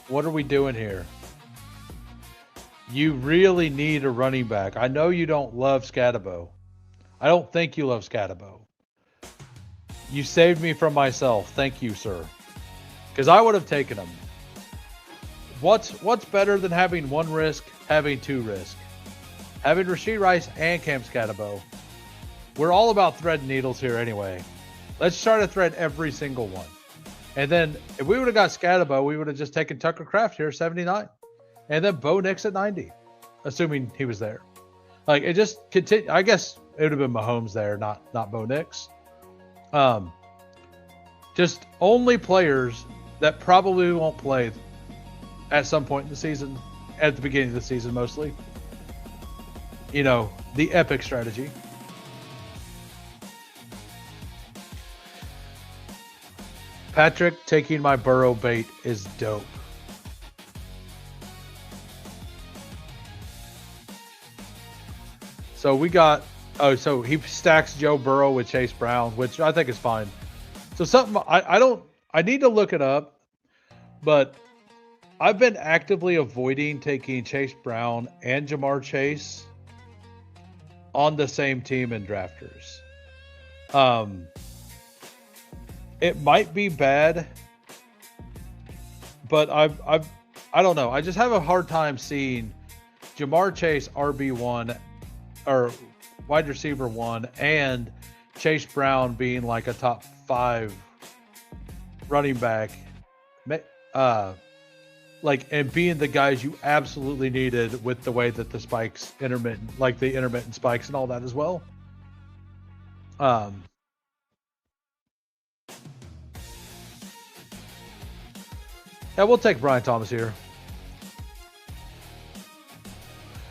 What are we doing here? You really need a running back. I know you don't love Scatabo. I don't think you love Scatabo. You saved me from myself. Thank you, sir. Because I would have taken him. What's better than having one risk, having two risk? Having Rashee Rice and Cam Scatabo. We're all about thread needles here anyway. Let's try to thread every single one. And then if we would have got Scatabo, we would have just taken Tucker Kraft here, 79. And then Bo Nix at 90, assuming he was there. Like, it just continued. I guess it would have been Mahomes there, not Bo Nix. Just only players that probably won't play at some point in the season, at the beginning of the season mostly. You know, the epic strategy. Patrick taking my Burrow bait is dope. So we got, so he stacks Joe Burrow with Chase Brown, which I think is fine. So something, I need to look it up, but I've been actively avoiding taking Chase Brown and Jamar Chase on the same team in drafters. It might be bad, but I don't know. I just have a hard time seeing Jamar Chase RB1 or wide receiver 1 and Chase Brown being like a top 5 running back, like, and being the guys you absolutely needed with the way that the spikes the intermittent spikes and all that as well. Yeah, we'll take Brian Thomas here.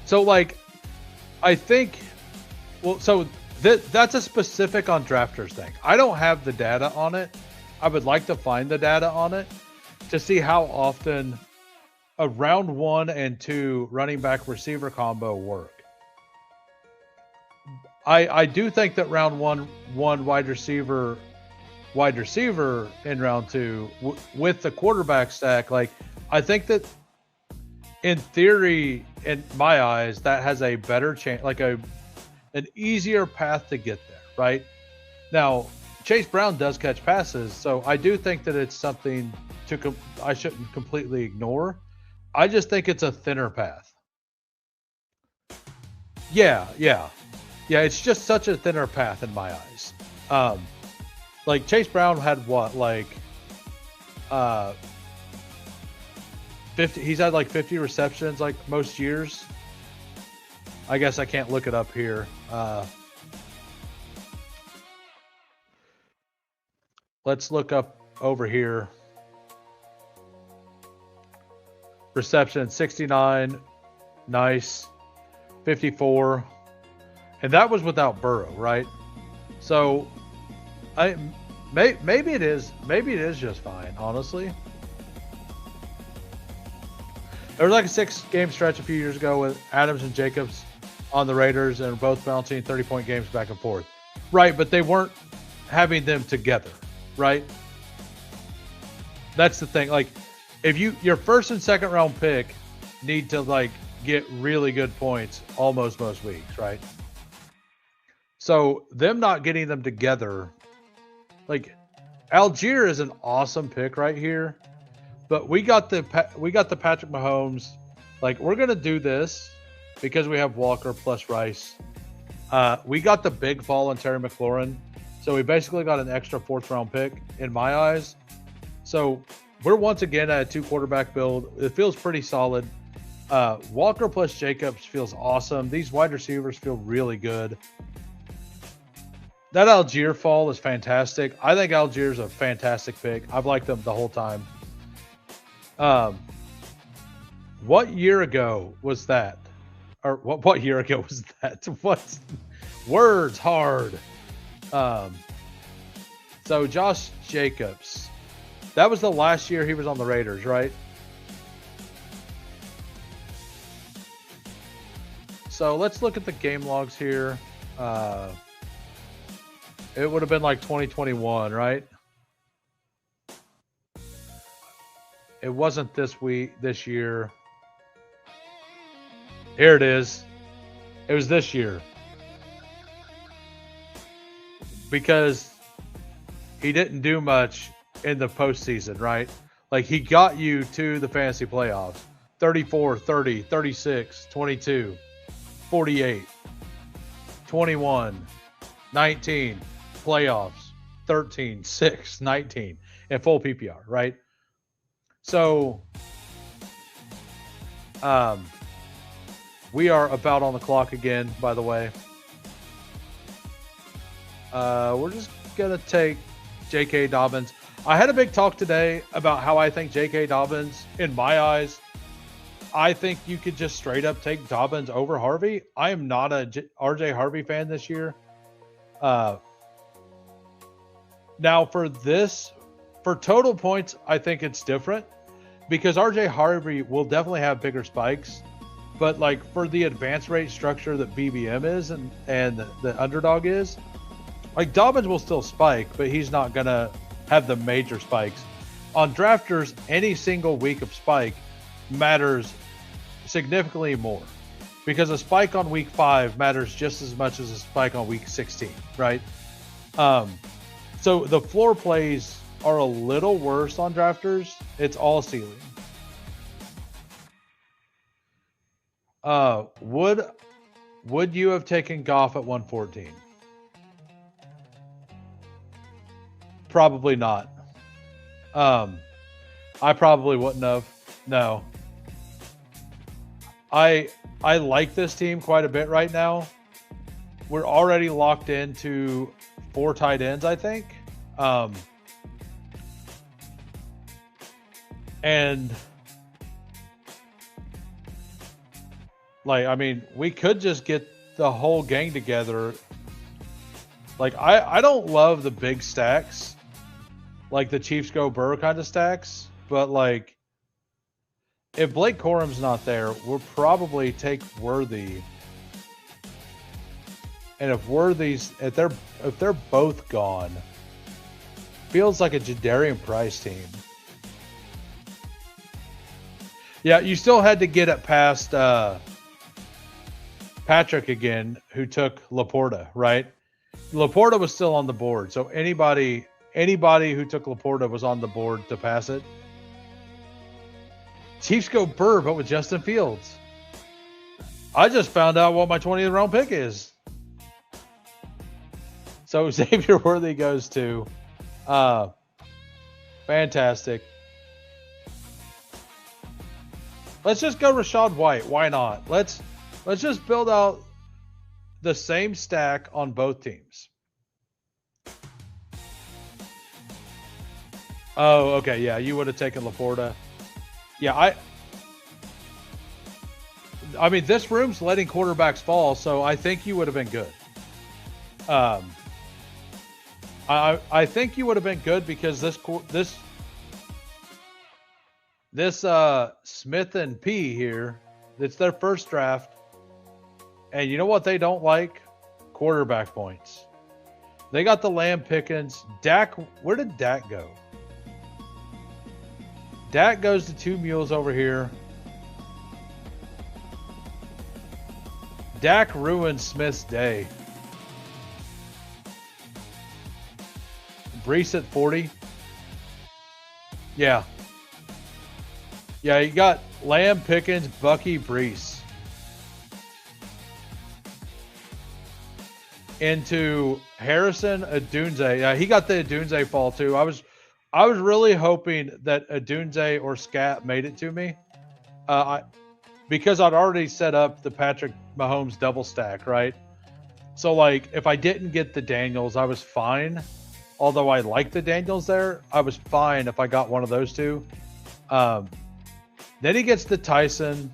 So, like, I think, well, so that's a specific on drafters thing. I don't have the data on it. I would like to find the data on it to see how often a round 1 and 2 running back receiver combo work. I do think that round one wide receiver in round 2 with the quarterback stack, like I think that in theory, in my eyes, that has a better chance, like an easier path to get there, right? Now, Chase Brown does catch passes, so I do think that it's something I shouldn't completely ignore. I just think it's a thinner path. Yeah. It's just such a thinner path in my eyes. Like Chase Brown had what, like, 50. He's had like 50 receptions, like most years. I guess I can't look it up here. Let's look up over here. Reception 69, nice. 54, and that was without Burrow, right? So, maybe it is just fine, honestly. There was like a 6-game stretch a few years ago with Adams and Jacobs on the Raiders, and both bouncing 30-point games back and forth, right? But they weren't having them together, right? That's the thing. Like, if your first and second round pick need to like get really good points almost most weeks, right? So them not getting them together, like Algier is an awesome pick right here, but we got the Patrick Mahomes. Like, we're gonna do this because we have Walker plus Rice. We got the big fall on Terry McLaurin, so we basically got an extra 4th round pick in my eyes. So we're once again at a 2-quarterback build. It feels pretty solid. Walker plus Jacobs feels awesome. These wide receivers feel really good. That Algier fall is fantastic. I think Algier's a fantastic pick. I've liked them the whole time. What year ago was that? Or what year ago was that? What words hard? So Josh Jacobs, that was the last year he was on the Raiders, right? So let's look at the game logs here. It would have been like 2021, right? It wasn't this year. Here it is. It was this year. Because he didn't do much in the postseason, right? Like, he got you to the fantasy playoffs. 34, 30, 36, 22. 48, 21, 19, playoffs, 13, 6, 19, and full PPR, right? So, we are about on the clock again, by the way. We're just going to take J.K. Dobbins. I had a big talk today about how I think J.K. Dobbins, in my eyes, I think you could just straight up take Dobbins over Harvey. I am not a RJ Harvey fan this year. Now for total points, I think it's different because RJ Harvey will definitely have bigger spikes. But like for the advance rate structure that BBM is and the underdog is, like Dobbins will still spike, but he's not going to have the major spikes. On drafters, any single week of spike matters significantly more because a spike on week 5 matters just as much as a spike on week 16, right? So the floor plays are a little worse on drafters. It's all ceiling. Would you have taken Goff at 114? Probably not. I probably wouldn't have. No. I like this team quite a bit right now. We're already locked into 4 tight ends, I think. And like, I mean, we could just get the whole gang together. Like, I don't love the big stacks, like the Chiefs go Burrow kind of stacks, but like, if Blake Corum's not there, we'll probably take Worthy. And if they're both gone, feels like a Jadarian Price team. Yeah, you still had to get it past Patrick again, who took Laporta, right? Laporta was still on the board, so anybody who took Laporta was on the board to pass it. Chiefs go Burr, but with Justin Fields. I just found out what my 20th round pick is. So Xavier Worthy goes to fantastic. Let's just go Rachaad White. Why not? Let's just build out the same stack on both teams. Oh, okay. Yeah, you would have taken Laporta. Yeah, I mean, this room's letting quarterbacks fall, so I think you would have been good. I think you would have been good because this Smith and P here, it's their first draft, and you know what they don't like? Quarterback points. They got the Lamb Pickens. Dak, where did Dak go? Dak goes to Two Mules over here. Dak ruined Smith's day. Brees at 40. Yeah. Yeah, you got Lamb, Pickens, Bucky, Brees. Into Harrison, Adunze. Yeah, he got the Adunze fall too. I was really hoping that Adunze or Scat made it to me. Because I'd already set up the Patrick Mahomes double stack, right? So, like, if I didn't get the Daniels, I was fine. Although I like the Daniels there, I was fine if I got one of those two. Then he gets the Tyson.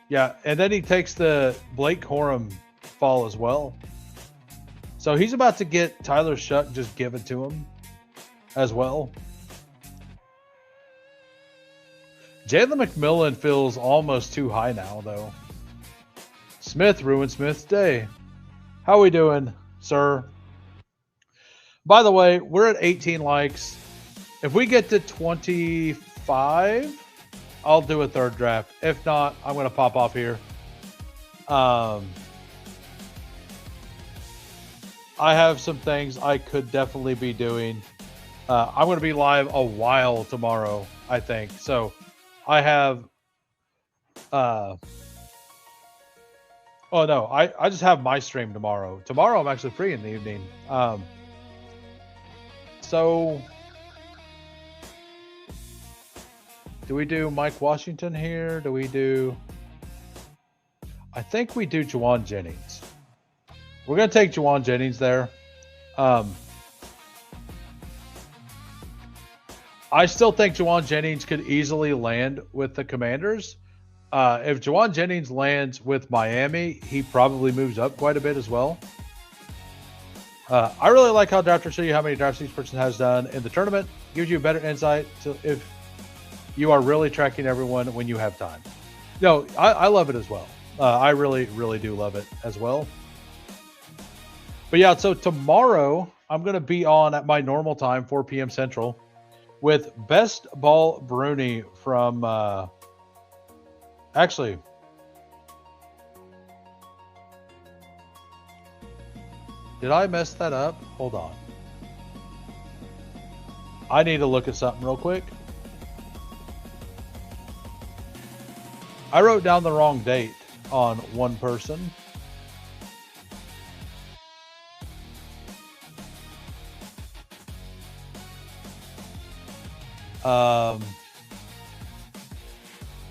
Yeah, and then he takes the Blake Corum fall as well. So he's about to get Tyler Shuck just given to him as well. Jalen McMillan feels almost too high now, though. Smith ruined Smith's day. How we doing, sir? By the way, we're at 18 likes. If we get to 25, I'll do a third draft. If not, I'm going to pop off here. I have some things I could definitely be doing. I'm going to be live a while tomorrow, I think. So I have... oh, no. I just have my stream tomorrow. Tomorrow I'm actually free in the evening. So... do we do Mike Washington here? Do we do... I think we do Juwan Jennings. We're going to take Juwan Jennings there. I still think Juwan Jennings could easily land with the Commanders. If Juwan Jennings lands with Miami, he probably moves up quite a bit as well. I really like how drafters show you how many drafts each person has done in the tournament. Gives you a better insight to if you are really tracking everyone when you have time. No, I love it as well. I really, really do love it as well. But yeah, so tomorrow I'm going to be on at my normal time, 4 p.m. Central, with Bestball Bruni from... actually... did I mess that up? Hold on. I need to look at something real quick. I wrote down the wrong date on one person.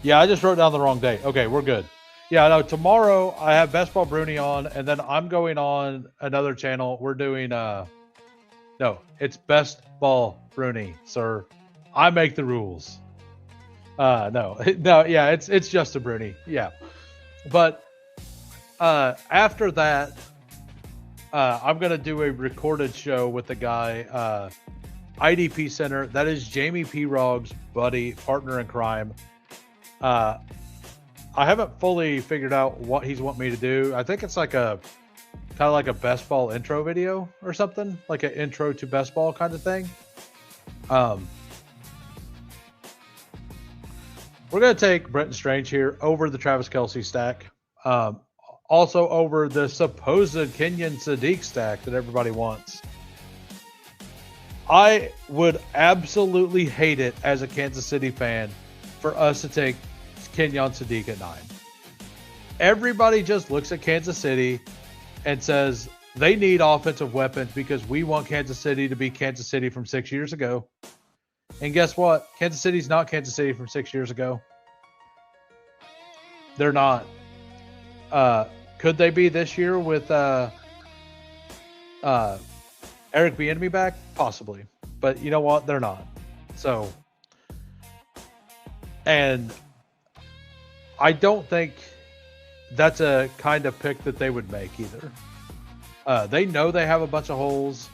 Yeah, I just wrote down the wrong date. Okay, we're good. Yeah, no, tomorrow I have Bestball Bruni on, and then I'm going on another channel. We're doing, no, it's Bestball Bruni, sir. I make the rules. No, yeah, it's just a Bruni. Yeah. But after that, I'm going to do a recorded show with the guy, IDP Center. That is Jamie P. Rogg's buddy, partner in crime. I haven't fully figured out what he's want me to do. I think it's like a kind of like a best ball intro video or something, like an intro to best ball kind of thing. We're going to take Brenton Strange here over the Travis Kelce stack. Um, also over the supposed Kenyon Sadiq stack that everybody wants. I would absolutely hate it as a Kansas City fan for us to take Kenyon Sadiq at 9. Everybody just looks at Kansas City and says they need offensive weapons because we want Kansas City to be Kansas City from 6 years ago. And guess what? Kansas City's not Kansas City from 6 years ago. They're not. Could they be this year with Eric Bieniemy back? Possibly. But you know what? They're not. So, and I don't think that's a kind of pick that they would make either. They know they have a bunch of holes.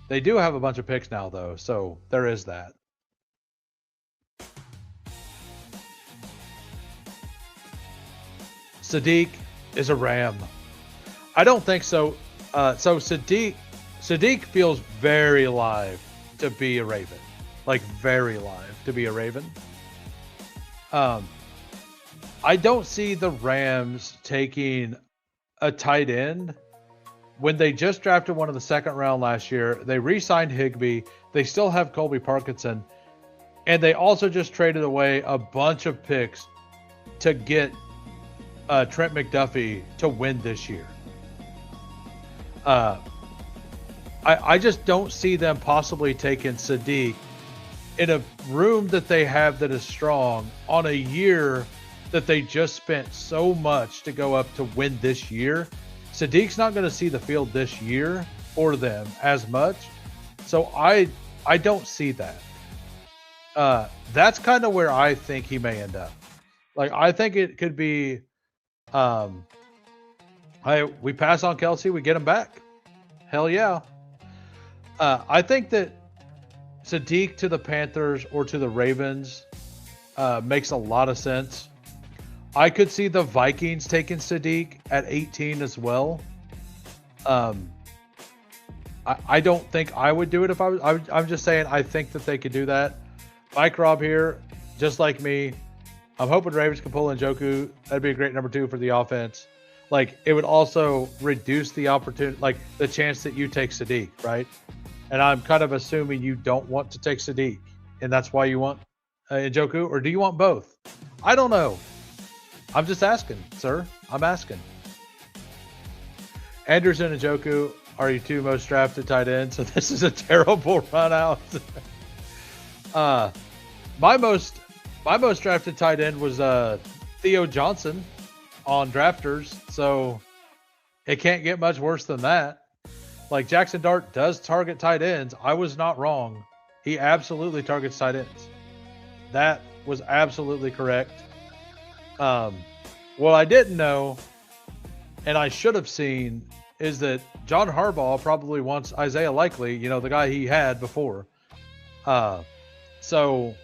They do have a bunch of picks now, though. So there is that. Sadiq is a Ram. I don't think so. So Sadiq feels very live to be a Raven. Like very live to be a Raven. I don't see the Rams taking a tight end when they just drafted one in the second round last year. They re-signed Higbee. They still have Colby Parkinson. And they also just traded away a bunch of picks to get Trent McDuffie to win this year. I just don't see them possibly taking Sadiq in a room that they have that is strong on a year that they just spent so much to go up to win this year. Sadiq's not going to see the field this year for them as much. So I don't see that. That's kind of where I think he may end up. Like, I think it could be, we pass on Kelce, we get him back. Hell yeah. I think that Sadiq to the Panthers or to the Ravens makes a lot of sense. I could see the Vikings taking Sadiq at 18 as well. I don't think I would do it if I was. I'm just saying I think that they could do that. Mike Robb here, just like me. I'm hoping Ravens can pull in Njoku. That'd be a great number 2 for the offense. Like, it would also reduce the opportunity, like the chance that you take Sadiq, right? And I'm kind of assuming you don't want to take Sadiq, and that's why you want Njoku, or do you want both? I don't know. I'm just asking, sir. I'm asking. Anderson and Njoku are your 2 most drafted tight ends, so this is a terrible run out. My most drafted tight end was Theo Johnson on Drafters, so it can't get much worse than that. Like, Jackson Dart does target tight ends. I was not wrong. He absolutely targets tight ends. That was absolutely correct. What I didn't know, and I should have seen, is that John Harbaugh probably wants Isaiah Likely, the guy he had before. So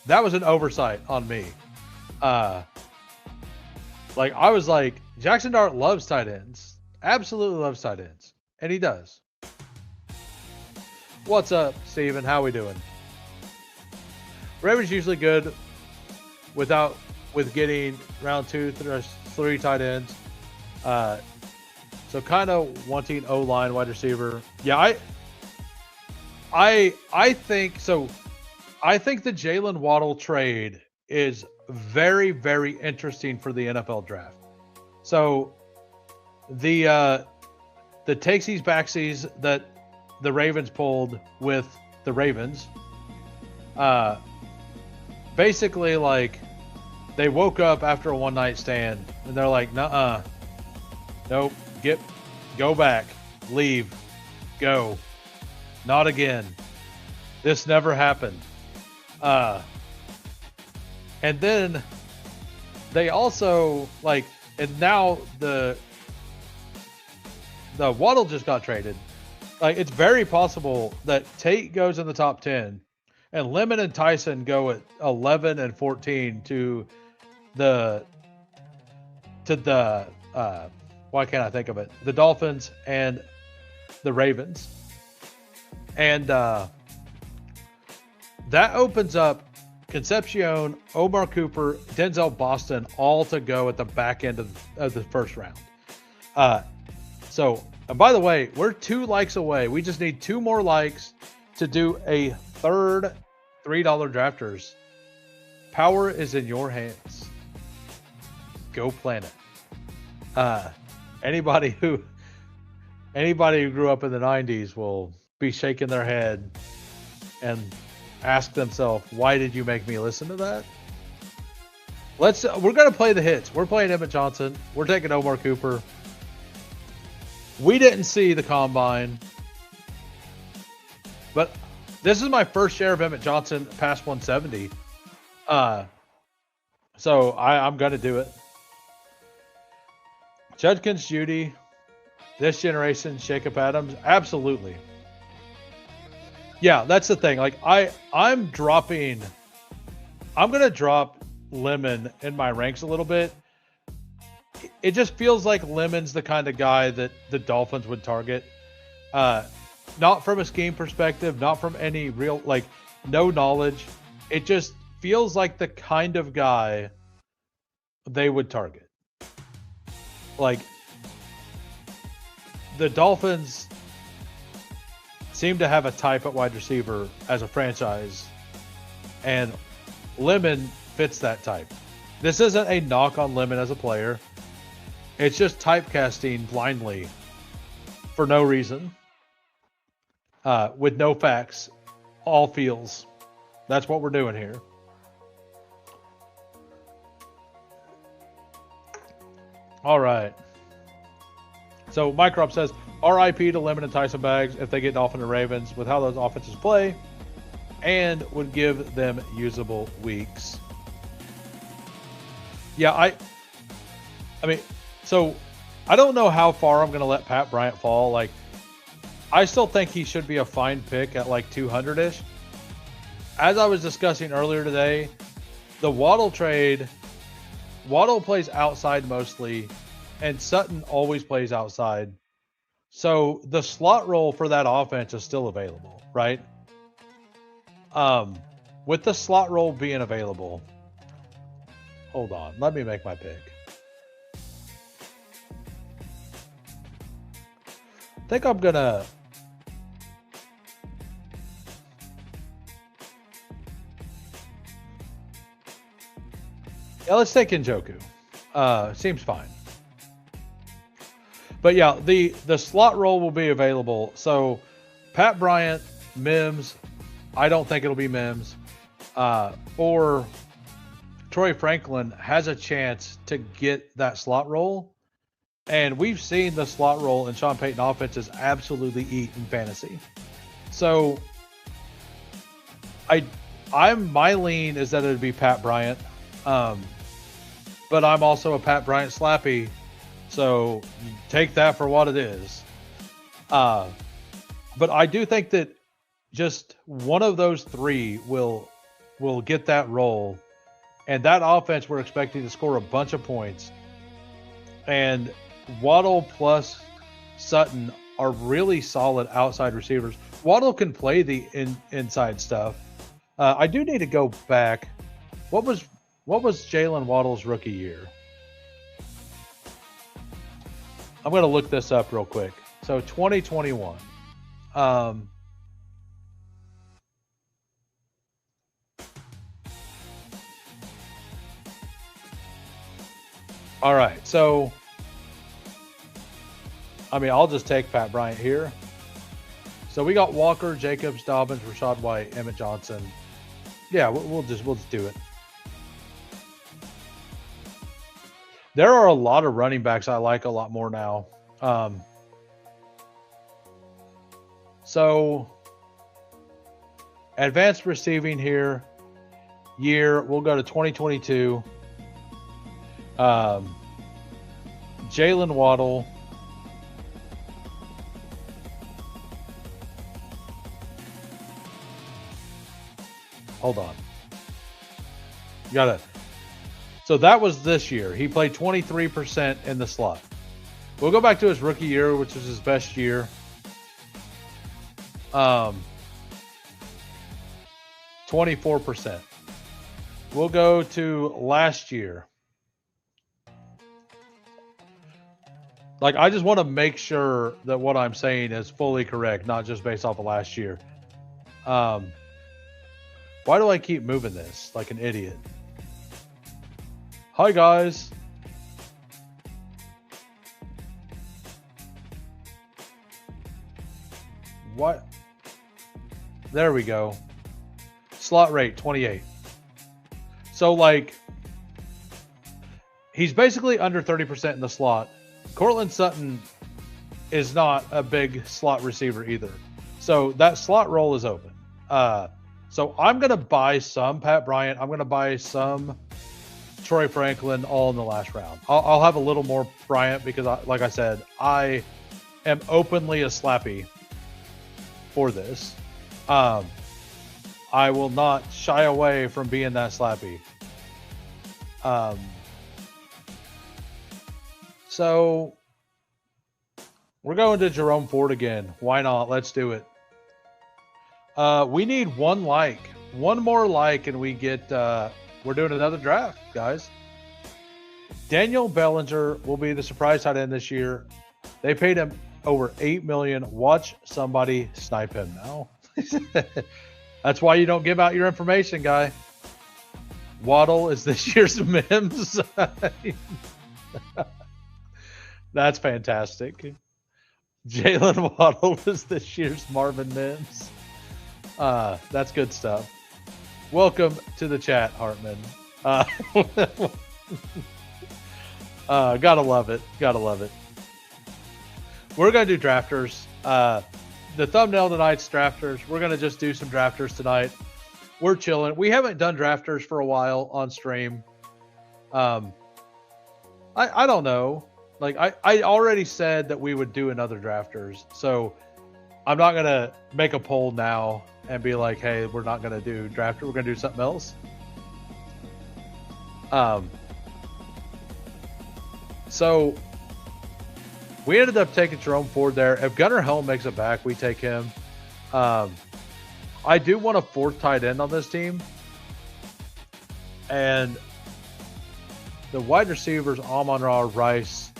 that was an oversight on me. I was like, Jackson Dart loves tight ends. Absolutely loves tight ends. And he does. What's up, Steven? How we doing? Ravens usually good with getting round 2 through 3 tight ends. So kind of wanting O-line, wide receiver. Yeah, I think so. I think the Jalen Waddle trade is very, very interesting for the NFL draft. So the takesies backsies that the Ravens pulled with the Ravens, basically, like, they woke up after a one night stand and they're like, nuh-uh, nope, go back, leave, go, not again. This never happened. And then they also, like, and now the Waddle just got traded. Like, it's very possible that Tate goes in the top 10 and Lemon and Tyson go at 11 and 14 to the why can't I think of it? The Dolphins and the Ravens. And that opens up Concepcion, Omar Cooper, Denzel Boston, all to go at the back end of the first round. And by the way, we're 2 likes away. We just need 2 more likes to do a third $3 drafters. Power is in your hands. Go Planet. Anybody who grew up in the 90s will be shaking their head and ask themselves, why did you make me listen to that? We're going to play the hits. We're playing Emmett Johnson. We're taking Omar Cooper. We didn't see the combine, but this is my first share of Emmett Johnson past 170. So I'm going to do it. Judkins, Judy, this generation, Jacob Adams, absolutely. Yeah, that's the thing. Like I'm going to drop Lemon in my ranks a little bit. It just feels like Lemon's the kind of guy that the Dolphins would target. Not from a scheme perspective, not from any real, like, no knowledge. It just feels like the kind of guy they would target. Like, the Dolphins seem to have a type at wide receiver as a franchise, and Lemon fits that type. This isn't a knock on Lemon as a player. It's just typecasting blindly for no reason, with no facts, all feels. That's what we're doing here. All right. So Microp says, RIP to Lemon and Tyson Baggs if they get Dolphins and Ravens with how those offenses play, and would give them usable weeks. Yeah, I mean, so I don't know how far I'm going to let Pat Bryant fall. Like, I still think he should be a fine pick at like 200-ish. As I was discussing earlier today, the Waddle trade, Waddle plays outside mostly, and Sutton always plays outside. So the slot role for that offense is still available, right? With the slot role being available, hold on, let me make my pick. I think I'm gonna let's take Njoku. Seems fine. But yeah, the slot role will be available. So Pat Bryant, Mims, I don't think it'll be Mims, or Troy Franklin has a chance to get that slot role. And we've seen the slot role in Sean Payton offenses absolutely eat in fantasy. So my lean is that it'd be Pat Bryant. But I'm also a Pat Bryant slappy, so take that for what it is. But I do think that just one of those three will get that role, and that offense we're expecting to score a bunch of points. And Waddle plus Sutton are really solid outside receivers. Waddle can play the inside stuff. I do need to go back. What was Jalen Waddle's rookie year? I'm going to look this up real quick. So 2021. All right. So, I mean, I'll just take Pat Bryant here. So we got Walker, Jacobs, Dobbins, Rashad White, Emmett Johnson. Yeah, we'll just do it. There are a lot of running backs I like a lot more now. So advanced receiving here, we'll go to 2022. Jalen Waddle. Hold on. You got it. So that was this year. He played 23% in the slot. We'll go back to his rookie year, which was his best year. 24%. We'll go to last year. Like, I just want to make sure that what I'm saying is fully correct, not just based off of last year. Why do I keep moving this like an idiot? Hi, guys. What? There we go. Slot rate, 28. So, like, he's basically under 30% in the slot. Cortland Sutton is not a big slot receiver either. So that slot role is open. So I'm going to buy some Pat Bryant. I'm going to buy some Troy Franklin all in the last round. I'll have a little more Bryant because, like I said, I am openly a slappy for this. I will not shy away from being that slappy. So we're going to Jerome Ford again. Why not? Let's do it. We need one more like, and we get, we're doing another draft, guys. Daniel Bellinger will be the surprise tight end this year. They paid him over $8 million. Watch somebody snipe him now. That's why you don't give out your information, guy. Waddle is this year's Mims. That's fantastic. Jalen Waddle is this year's Marvin Mims. That's good stuff. Welcome to the chat, Hartman. Gotta love it. Gotta love it. We're going to do drafters. The thumbnail tonight's drafters. We're going to just do some drafters tonight. We're chilling. We haven't done drafters for a while on stream. I don't know. Like, I already said that we would do another drafters. So I'm not going to make a poll now and be like, hey, we're not going to do drafter. We're going to do something else. So we ended up taking Jerome Ford there. If Gunnar Helm makes it back, we take him. I do want a fourth tight end on this team. And the wide receivers, Amon-Ra, Rice,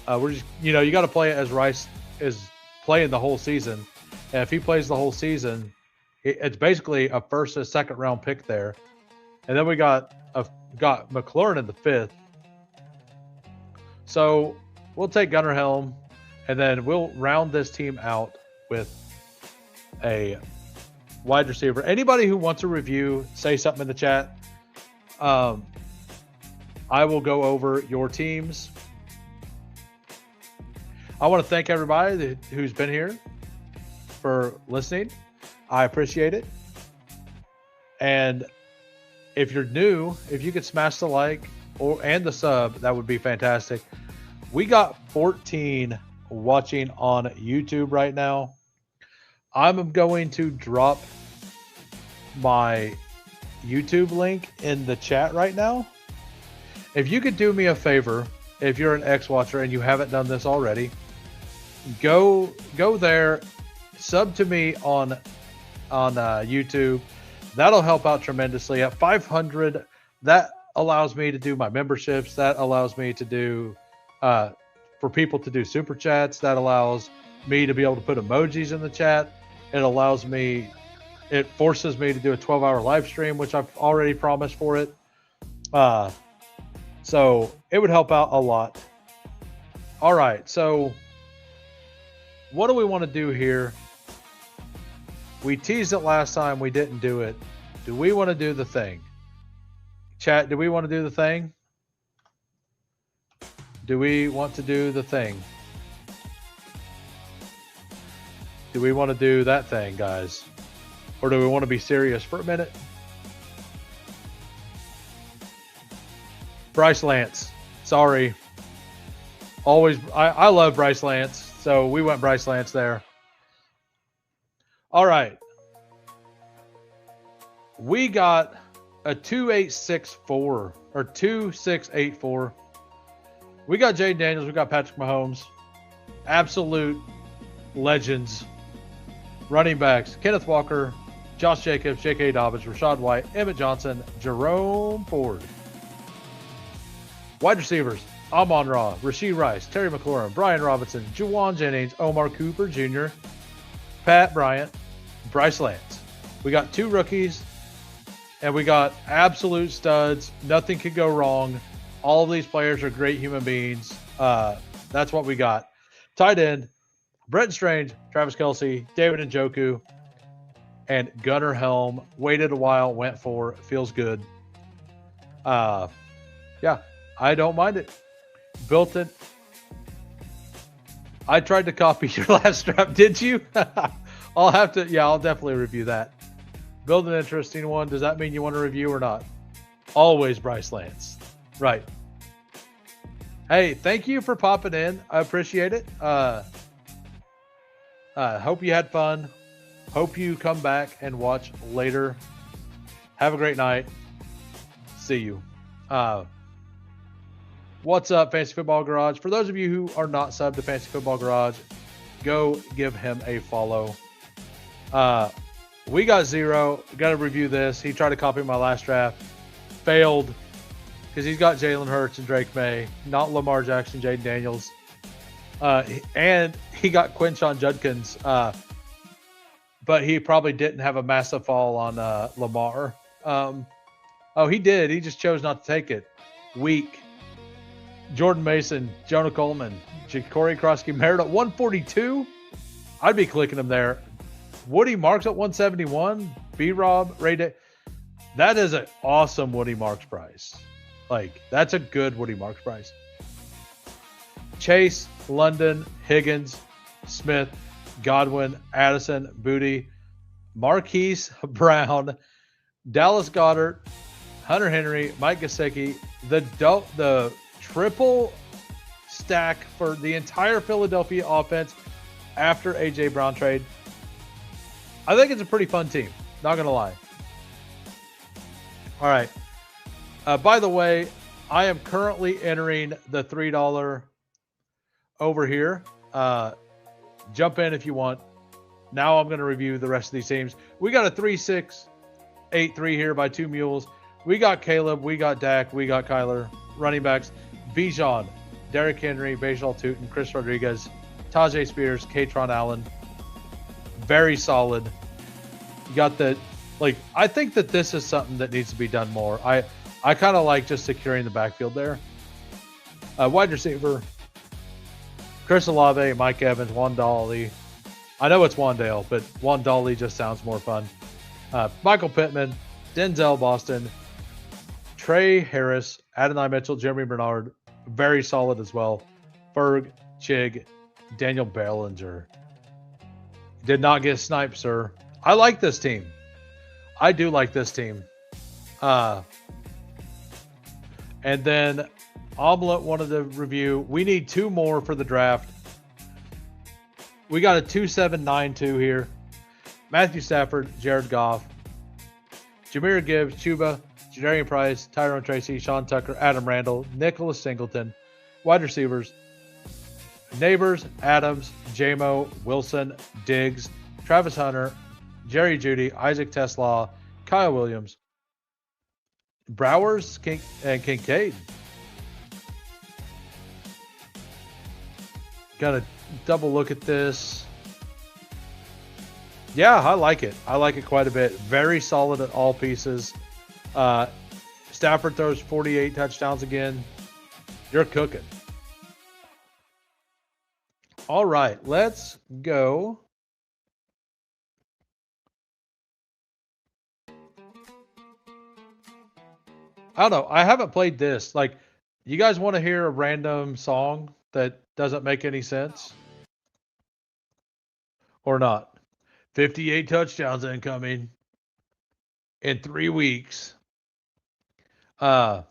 we're just, you got to play it as Rice is playing the whole season. And if he plays the whole season, it's basically a first and second round pick there. And then we got McLaurin in the 5th. So we'll take Gunnar Helm, and then we'll round this team out with a wide receiver. Anybody who wants a review, say something in the chat. I will go over your teams. I want to thank everybody who's been here for listening. I appreciate it. And if you're new, if you could smash the like and the sub, that would be fantastic. We got 14 watching on YouTube right now. I'm going to drop my YouTube link in the chat right now. If you could do me a favor, if you're an X-Watcher and you haven't done this already, go there, sub to me on YouTube. That'll help out tremendously. At 500, that allows me to do my memberships. That allows me to do for people to do super chats. That allows me to be able to put emojis in the chat. It forces me to do a 12-hour live stream, which I've already promised for it. So it would help out a lot. All right, so what do we want to do here? We teased it last time. We didn't do it. Do we want to do the thing? Chat, do we want to do the thing? Do we want to do the thing? Do we want to do that thing, guys? Or do we want to be serious for a minute? Bryce Lance. Sorry. Always, I love Bryce Lance, so we went Bryce Lance there. All right. We got a 2864 or 2684. We got Jay Daniels. We got Patrick Mahomes. Absolute legends. Running backs. Kenneth Walker, Josh Jacobs, J.K. Dobbins, Rashad White, Emmett Johnson, Jerome Ford. Wide receivers, Amon Ra, Rasheed Rice, Terry McLaurin, Brian Robinson, Juwan Jennings, Omar Cooper Jr., Pat Bryant, Bryce Lance. We got 2 rookies, and we got absolute studs. Nothing could go wrong. All of these players are great human beings. That's what we got. Tight end, Brent Strange, Travis Kelce, David Njoku, and Gunnar Helm. Waited a while, went for, feels good. Yeah, I don't mind it. Built it. I tried to copy your last draft, did you? I'll definitely review that. Build an interesting one. Does that mean you want to review or not? Always Bryce Lance. Right. Hey, thank you for popping in. I appreciate it. Hope you had fun. Hope you come back and watch later. Have a great night. See you. What's up, Fantasy Football Garage? For those of you who are not subbed to Fantasy Football Garage, go give him a follow. We got 0. Got to review this. He tried to copy my last draft. Failed because he's got Jalen Hurts and Drake May, not Lamar Jackson, Jaden Daniels. And he got Quinshon Judkins. But he probably didn't have a massive fall on Lamar. Oh, he did. He just chose not to take it. Weak. Jordan Mason, Jonah Coleman, Ja'Cory Krosky Merritt at 142. I'd be clicking him there. Woody Marks at 171. B-Rob, Ray Day. That is an awesome Woody Marks price. Like, that's a good Woody Marks price. Chase, London, Higgins, Smith, Godwin, Addison, Booty, Marquise Brown, Dallas Goedert, Hunter Henry, Mike Gesicki, the triple stack for the entire Philadelphia offense after A.J. Brown trade. I think it's a pretty fun team. Not going to lie. All right. By the way, I am currently entering the $3 over here. Jump in if you want. Now I'm going to review the rest of these teams. We got a 3-6, 8-3 here by 2 mules. We got Caleb. We got Dak. We got Kyler. Running backs. Bijan, Derrick Henry, Bajal Tootin, Chris Rodriguez, Tajay Spears, Katron Allen. Very solid. You got the, like, I think that this is something that needs to be done more. I kind of like just securing the backfield there. Wide receiver, Chris Olave, Mike Evans, Wandale. I know it's Wandale, but Wandale just sounds more fun. Michael Pittman, Denzel Boston, Trey Harris, Adonai Mitchell, Jeremy Bernard, very solid as well. Ferg, Chig, Daniel Bellinger. Did not get sniped, sir. I like this team. I do like this team. And then Omelette wanted to review. We need 2 more for the draft. We got a 2-7-9-2 here. Matthew Stafford, Jared Goff, Jahmyr Gibbs, Chuba, Jadarian Price, Tyrone Tracy, Sean Tucker, Adam Randall, Nicholas Singleton. Wide receivers, Neighbors, Adams, Jamo, Wilson, Diggs, Travis Hunter, Jerry Jeudy, Isaac Tesla, Kyle Williams, Browers, and Kincaid. Got to double look at this. Yeah, I like it. I like it quite a bit. Very solid at all pieces. Stafford throws 48 touchdowns again. You're cooking. All right, let's go. I don't know. I haven't played this. Like, you guys want to hear a random song that doesn't make any sense? Or not? 58 touchdowns incoming in 3 weeks. 3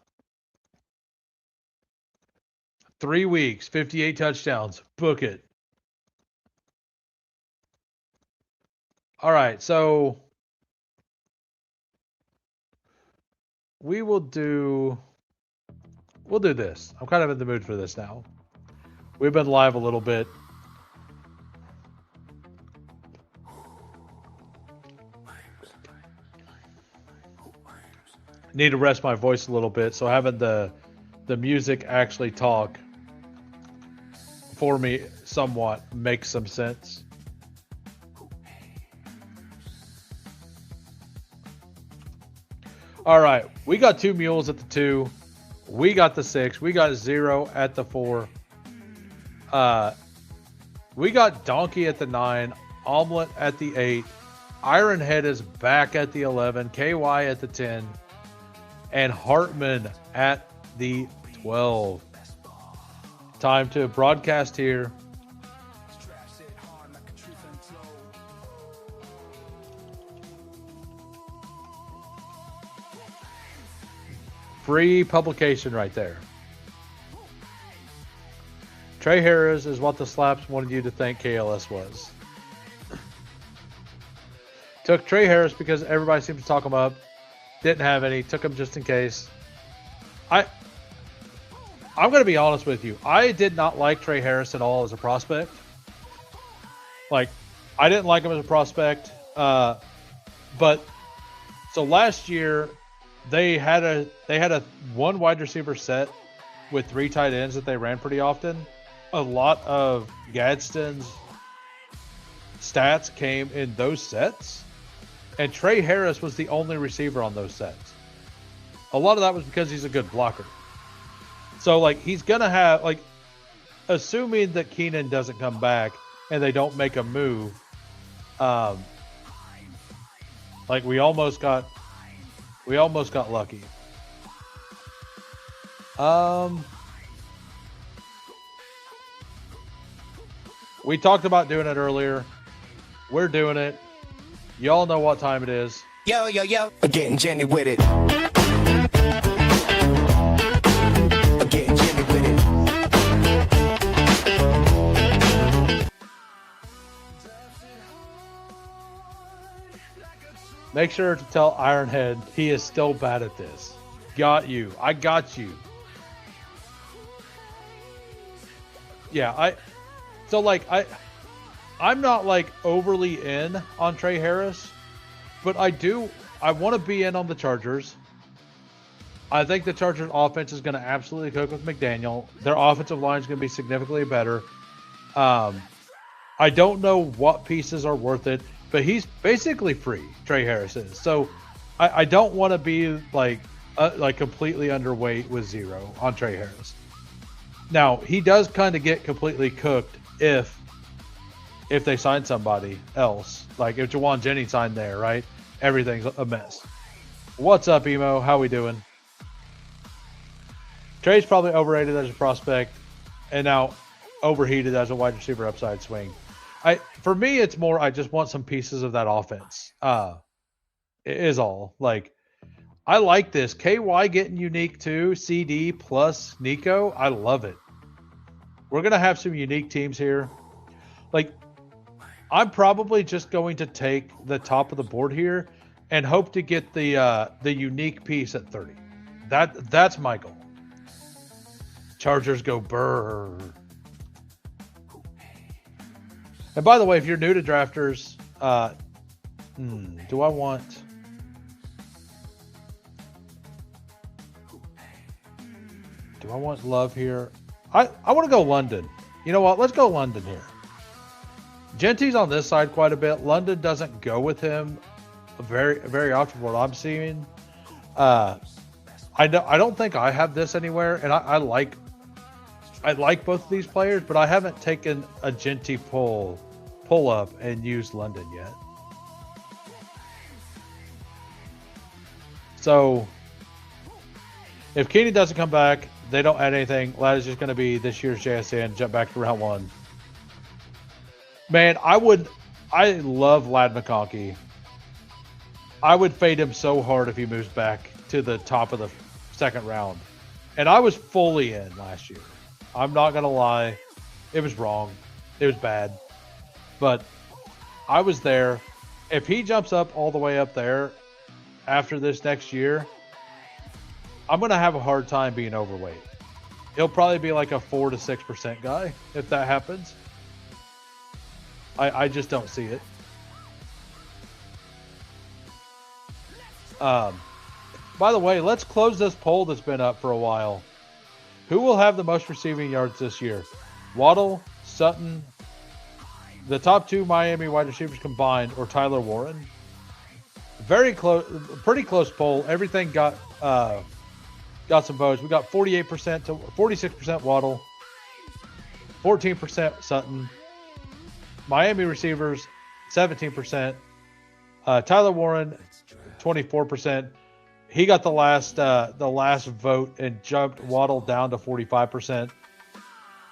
weeks, 58 touchdowns. Book it. All right, so we'll do this. I'm kind of in the mood for this now. We've been live a little bit. need to rest my voice a little bit, so having the music actually talk for me somewhat makes some sense. All right, we got 2 mules at the 2. We got the 6. We got 0 at the 4. We got Donkey at the 9. Omelet at the 8. Ironhead is back at the 11. KY at the 10. And Hartman at the 12. Time to broadcast here. Free publication right there. Trey Harris is what the slaps wanted you to think KLS was. Took Trey Harris because everybody seemed to talk him up. Didn't have any. Took him just in case. I'm going to be honest with you. I did not like Trey Harris at all as a prospect. Like, I didn't like him as a prospect. But so last year they had a 1 wide receiver set with 3 tight ends that they ran pretty often. A lot of Gadsden's stats came in those sets, and Trey Harris was the only receiver on those sets. A lot of that was because he's a good blocker. So, like, he's going to have, like, assuming that Keenan doesn't come back and they don't make a move, like, we almost got lucky. We talked about doing it earlier. We're doing it. Y'all know what time it is. Yo, yo, yo. Getting Jenny with it. Getting Jenny with it. Make sure to tell Ironhead he is still bad at this. Got you. I got you. Yeah, I'm not like overly in on Trey Harris, but I want to be in on the Chargers. I think the Chargers offense is going to absolutely cook with McDaniel. Their offensive line is going to be significantly better. I don't know what pieces are worth it, but he's basically free, Trey Harris is. So I don't want to be like completely underweight with 0 on Trey Harris. Now, he does kind of get completely cooked if they sign somebody else. Like if Jawan Jennings signed there, right? Everything's a mess. What's up, Emo? How we doing? Trey's probably overrated as a prospect and now overheated as a wide receiver upside swing. For me, it's more I just want some pieces of that offense. It is all. Like, I like this. KY getting unique too. CD plus Nico. I love it. We're going to have some unique teams here. Like, I'm probably just going to take the top of the board here and hope to get the unique piece at 30. That's my goal. Chargers go burr. And by the way, if you're new to drafters, do I want Love here? I want to go London. You know what? Let's go London here. Genty's on this side quite a bit. London doesn't go with him very, very often. What I'm seeing, I don't think I have this anywhere, and I like both of these players, but I haven't taken a Genty pull up and used London yet. So if Keeney doesn't come back, they don't add anything. Lad is just going to be this year's JSN, jump back to round 1. Man, I love Lad McConkey. I would fade him so hard if he moves back to the top of the 2nd round. And I was fully in last year. I'm not going to lie. It was wrong. It was bad. But I was there. If he jumps up all the way up there after this next year, I'm going to have a hard time being overweight. He'll probably be like a 4 to 6% guy if that happens. I just don't see it. By the way, let's close this poll that's been up for a while. Who will have the most receiving yards this year? Waddle, Sutton, the top 2 Miami wide receivers combined, or Tyler Warren? Very close, pretty close poll. Everything got some votes. We got 48% to 46% Waddle, 14% Sutton. Miami receivers, 17%. Tyler Warren, 24%. He got the last vote and jumped Waddle down to 45%.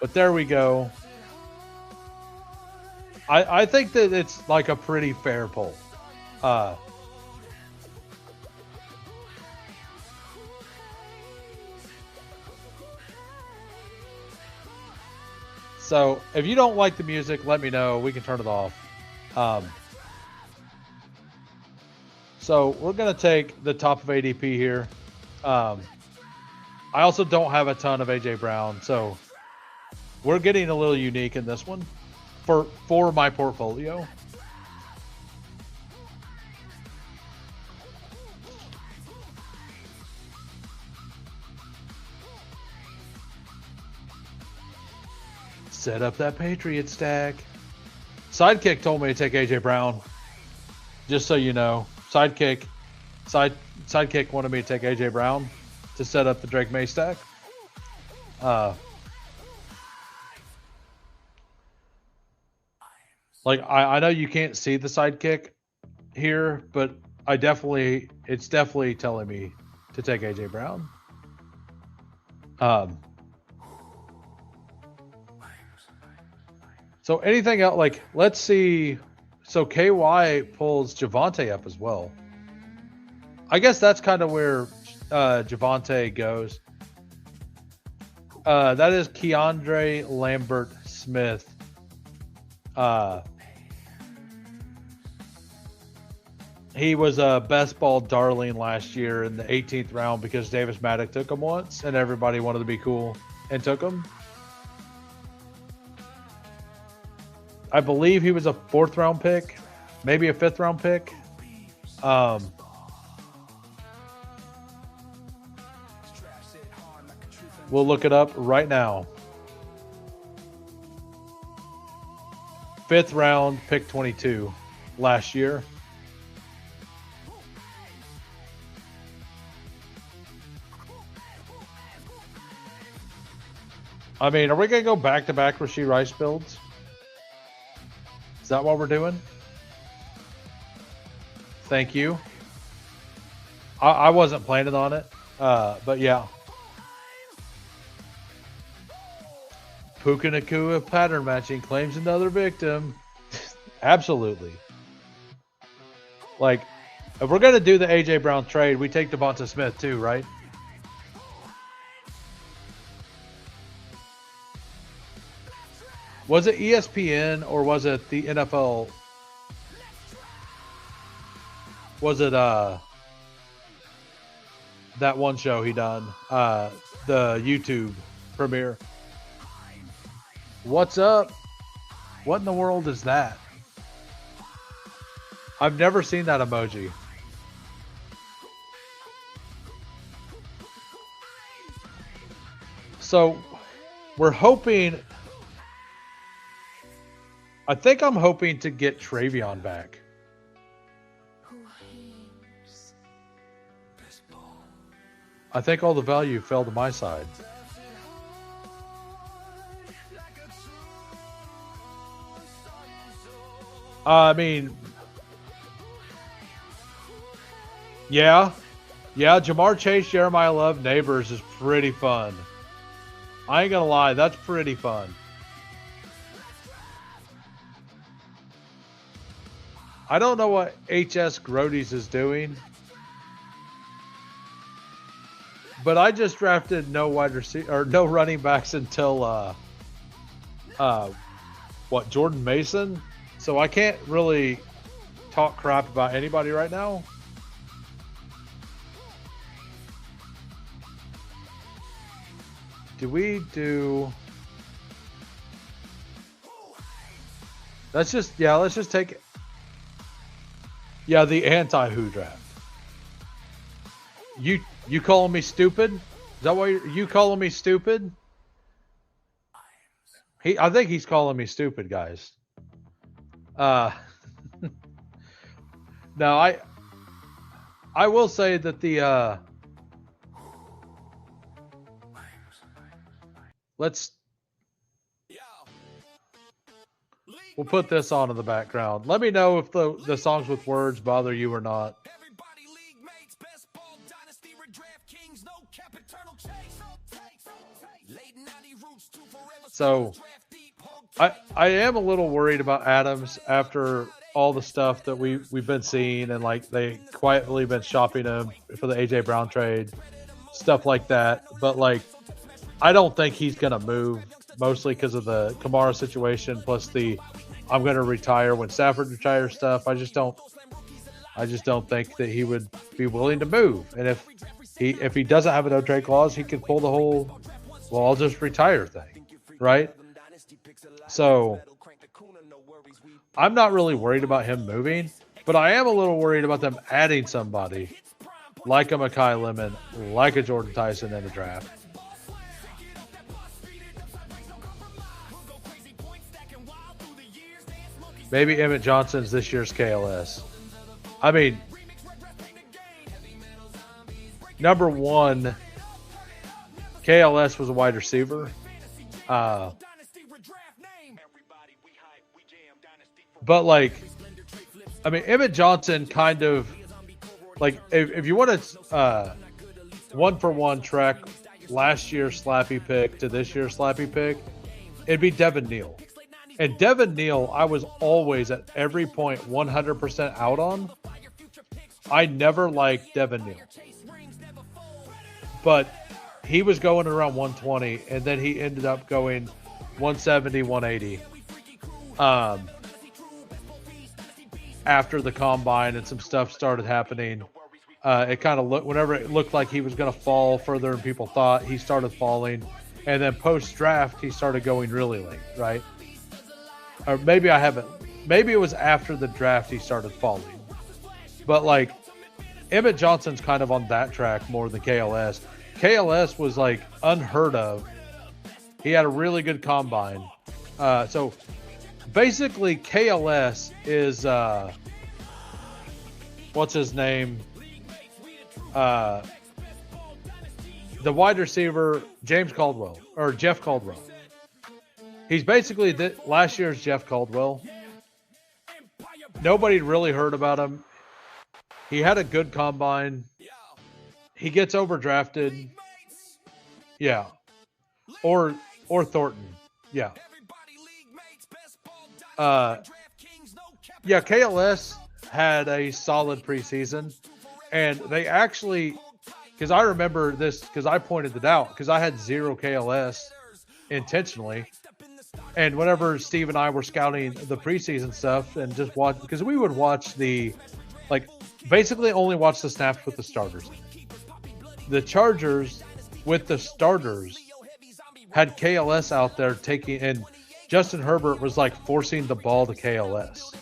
But there we go. I think that it's like a pretty fair poll. So if you don't like the music, let me know. We can turn it off. So we're going to take the top of ADP here. I also don't have a ton of AJ Brown, so we're getting a little unique in this one for my portfolio. Set up that Patriot stack. Sidekick told me to take AJ Brown. Just so you know, Sidekick wanted me to take AJ Brown to set up the Drake May stack. Like I know you can't see the Sidekick here, but it's definitely telling me to take AJ Brown. So anything else? Like, let's see. So KY pulls Javonte up as well. I guess that's kind of where Javonte goes. That is Keandre Lambert Smith. He was a best ball darling last year in the 18th round because Davis Maddock took him once and everybody wanted to be cool and took him. I believe he was a 4th round pick, maybe a 5th round pick. We'll look it up right now. 5th round, pick 22 last year. I mean, are we going to go back-to-back Rashee Rice builds? Is that what we're doing? Thank you. I wasn't planning on it, but yeah. Puka Nacua pattern matching claims another victim. Absolutely. Like, if we're going to do the A.J. Brown trade, we take Devonta Smith too, right? Was it ESPN or was it the NFL? Was it that one show he done? The YouTube premiere. What's up? What in the world is that? I've never seen that emoji. So we're hoping. I think I'm hoping to get Travion back. I think all the value fell to my side. I mean, yeah, Jamar Chase, Jeremiah Love, Neighbors is pretty fun. I ain't gonna lie, that's pretty fun. I don't know what HS Grodies is doing, but I just drafted no wide receiver or no running backs until Jordan Mason, so I can't really talk crap about anybody right now. Do we do? Let's just take it. Yeah, the anti-Who draft. You calling me stupid? Is that why you calling me stupid? I think he's calling me stupid, guys. Now I will say that the we'll put this on in the background. Let me know if the songs with words bother you or not. So I am a little worried about Adams after all the stuff that we've been seeing, and like they quietly been shopping him for the AJ Brown trade, stuff like that. But like I don't think he's gonna move, mostly because of the Kamara situation, plus the I'm gonna retire when Stafford retires stuff. I just don't think that he would be willing to move. And if he doesn't have a no trade clause, he could pull the whole well, I'll just retire thing, right? So I'm not really worried about him moving, but I am a little worried about them adding somebody like a Mekhi Lemon, like a Jordan Tyson in the draft. Maybe Emmett Johnson's this year's KLS. I mean, number one, KLS was a wide receiver. But like, I mean, Emmett Johnson kind of like if you want to one for one track last year's slappy pick to this year's slappy pick, it'd be Devin Neal. And Devin Neal, I was always at every point 100% out on. I never liked Devin Neal. But he was going around 120, and then he ended up going 170, 180. After the combine and some stuff started happening, it kind of looked, whenever it looked like he was going to fall further than people thought, he started falling. And then post-draft, he started going really late, right? Or maybe it was after the draft he started falling. But like, Emmett Johnson's kind of on that track more than KLS. KLS was like unheard of. He had a really good combine. So basically KLS is, what's his name? The wide receiver, Jeff Caldwell. He's basically last year's Jeff Caldwell. Nobody really heard about him. He had a good combine. He gets overdrafted. Yeah. Or Thornton. Yeah. Yeah, KLS had a solid preseason. And they actually, because I remember this, because I pointed it out, because I had 0 KLS intentionally. And whenever Steve and I were scouting the preseason stuff and just watch, because we would watch basically only watch the snaps with the starters. The Chargers with the starters had KLS out there taking, and Justin Herbert was like forcing the ball to KLS.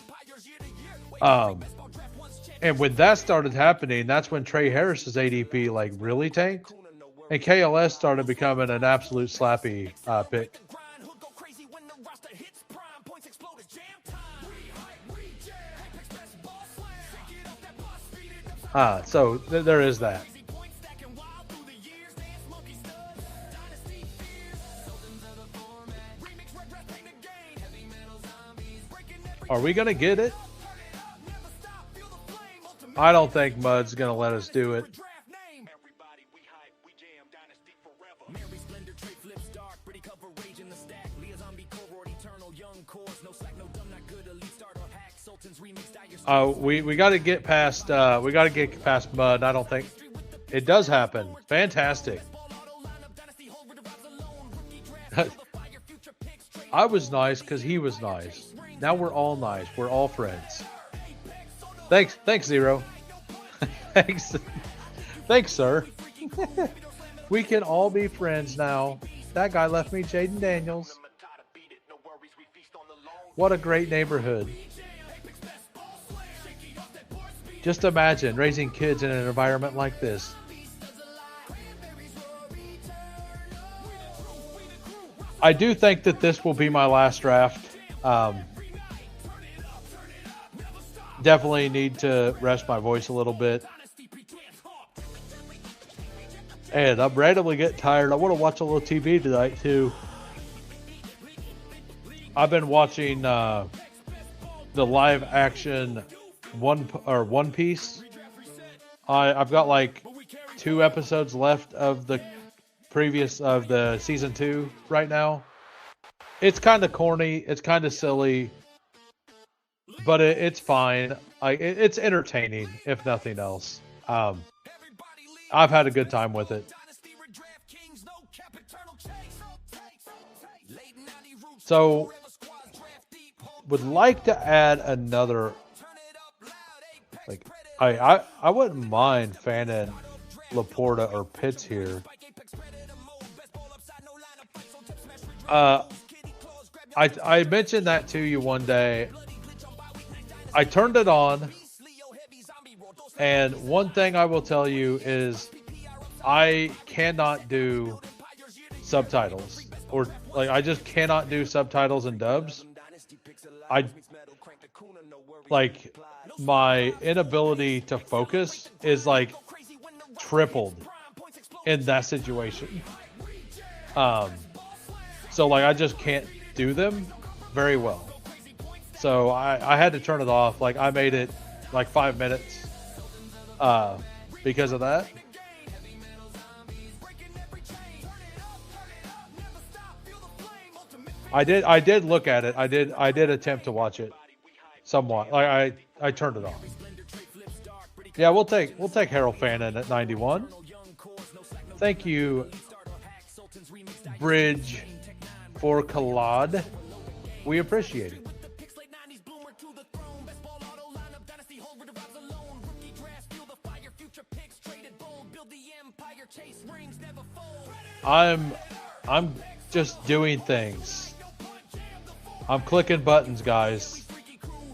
And when that started happening, that's when Trey Harris's ADP like really tanked, and KLS started becoming an absolute slappy pick. So there is that. Are we going to get it? I don't think Mud's going to let us do it. We got to get past Mud. I don't think it does happen. Fantastic. I was nice because he was nice. Now we're all nice. We're all friends. Thanks, Zero. Thanks, sir. We can all be friends now. That guy left me Jaden Daniels. What a great neighborhood. Just imagine raising kids in an environment like this. I do think that this will be my last draft. Definitely need to rest my voice a little bit. And I'm randomly getting tired. I want to watch a little TV tonight too. I've been watching the live action One Piece. I've got like 2 episodes left of the season 2 right now. It's kind of corny. It's kind of silly, but it's fine. It's entertaining if nothing else. I've had a good time with it. So, would like to add another. Like, I wouldn't mind fanning Laporta or Pitts here. I mentioned that to you one day. I turned it on, and one thing I will tell you is I cannot do subtitles, or like I just cannot do subtitles and dubs. Like my inability to focus is like tripled in that situation. So like I just can't do them very well. So I had to turn it off. Like I made it like 5 minutes because of that. I did look at it. I did attempt to watch it somewhat. Like I turned it off. Yeah, we'll take Harold Fannin at 91. Thank you, Bridge for Collad. We appreciate it. I'm just doing things. I'm clicking buttons, guys.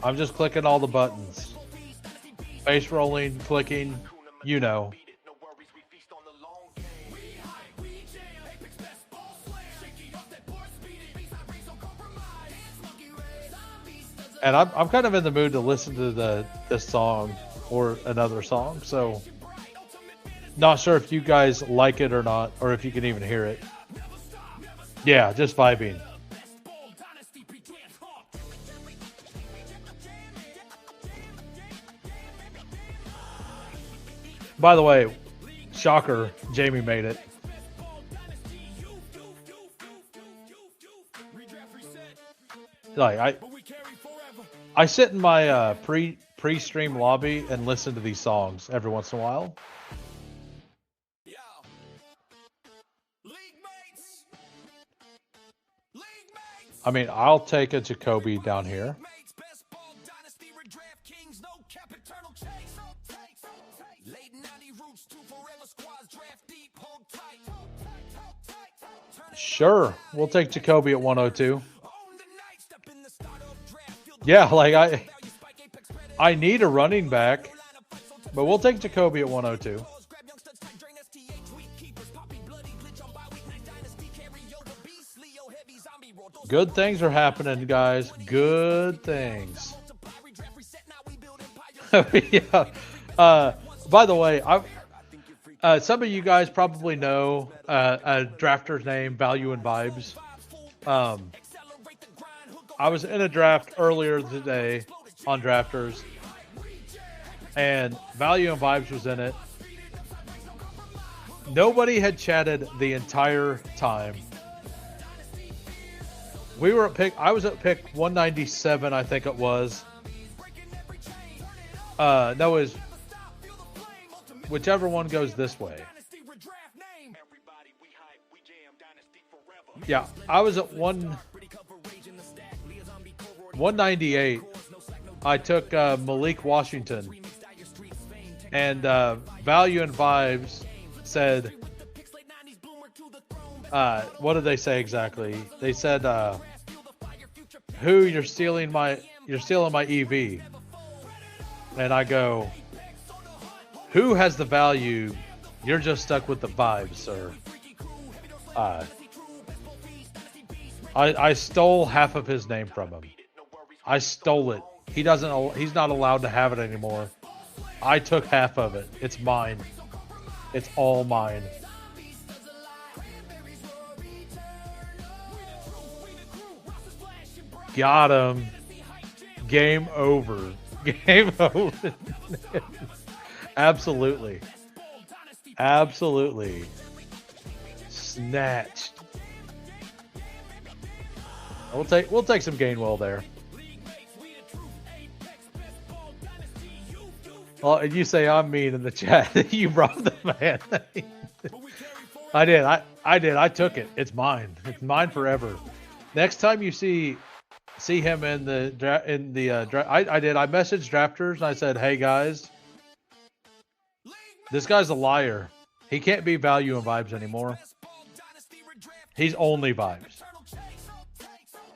I'm just clicking all the buttons. Face rolling, clicking, you know. And I'm kind of in the mood to listen to this song or another song, so not sure if you guys like it or not, or if you can even hear it. Yeah, just vibing. By the way, shocker, Jamie made it. Like I sit in my pre-stream lobby and listen to these songs every once in a while. I mean, I'll take a Jacoby down here. Sure, we'll take Jacoby at 102. Yeah, like I need a running back, but we'll take Jacoby at 102. Good things are happening, guys. Good things. Yeah. By the way, some of you guys probably know a drafter's name, Value and Vibes. I was in a draft earlier today on Drafters, and Value and Vibes was in it. Nobody had chatted the entire time. We were at pick. I was at pick 197, I think it was. No, it was whichever one goes this way. Yeah, I was at 198. I took Malik Washington, and Value and Vibes said, what did they say exactly? They said, "Who you're stealing my EV?" And I go, "Who has the value? You're just stuck with the vibes, sir." I stole half of his name from him. I stole it. He doesn't. He's not allowed to have it anymore. I took half of it. It's mine. It's all mine. Got him. Game over. Game over. Absolutely. Absolutely. Snatched. We'll take some Gainwell there. Well, and you say I'm mean in the chat. You robbed the man. I did. I did. I took it. It's mine. It's mine forever. Next time you see him in the draft, I did. I messaged drafters and I said, "Hey guys, this guy's a liar. He can't be value and vibes anymore. He's only vibes.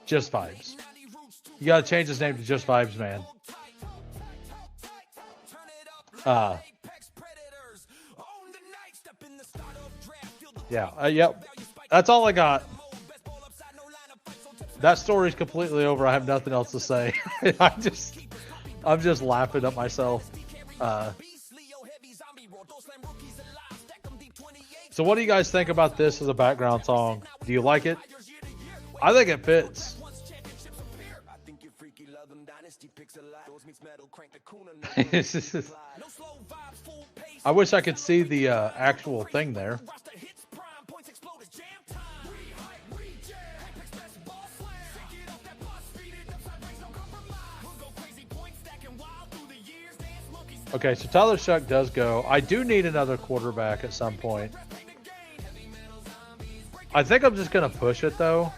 Just vibes. You gotta change his name to Just Vibes, man." Yeah. Yep. That's all I got. That story's completely over. I have nothing else to say. I'm just laughing at myself. So what do you guys think about this as a background song? Do you like it? I think it fits. I wish I could see the actual thing there. Okay, so Tyler Shuck does go. I do need another quarterback at some point. I think I'm just going to push it, though.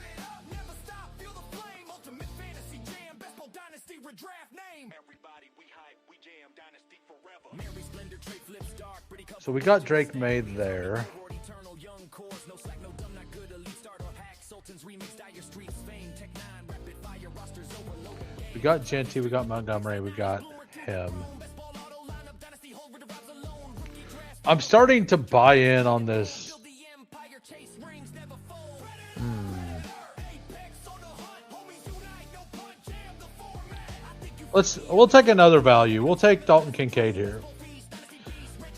So we got Drake made there. We got Genty, we got Montgomery, we got him. I'm starting to buy in on this. We'll take another value. We'll take Dalton Kincaid here.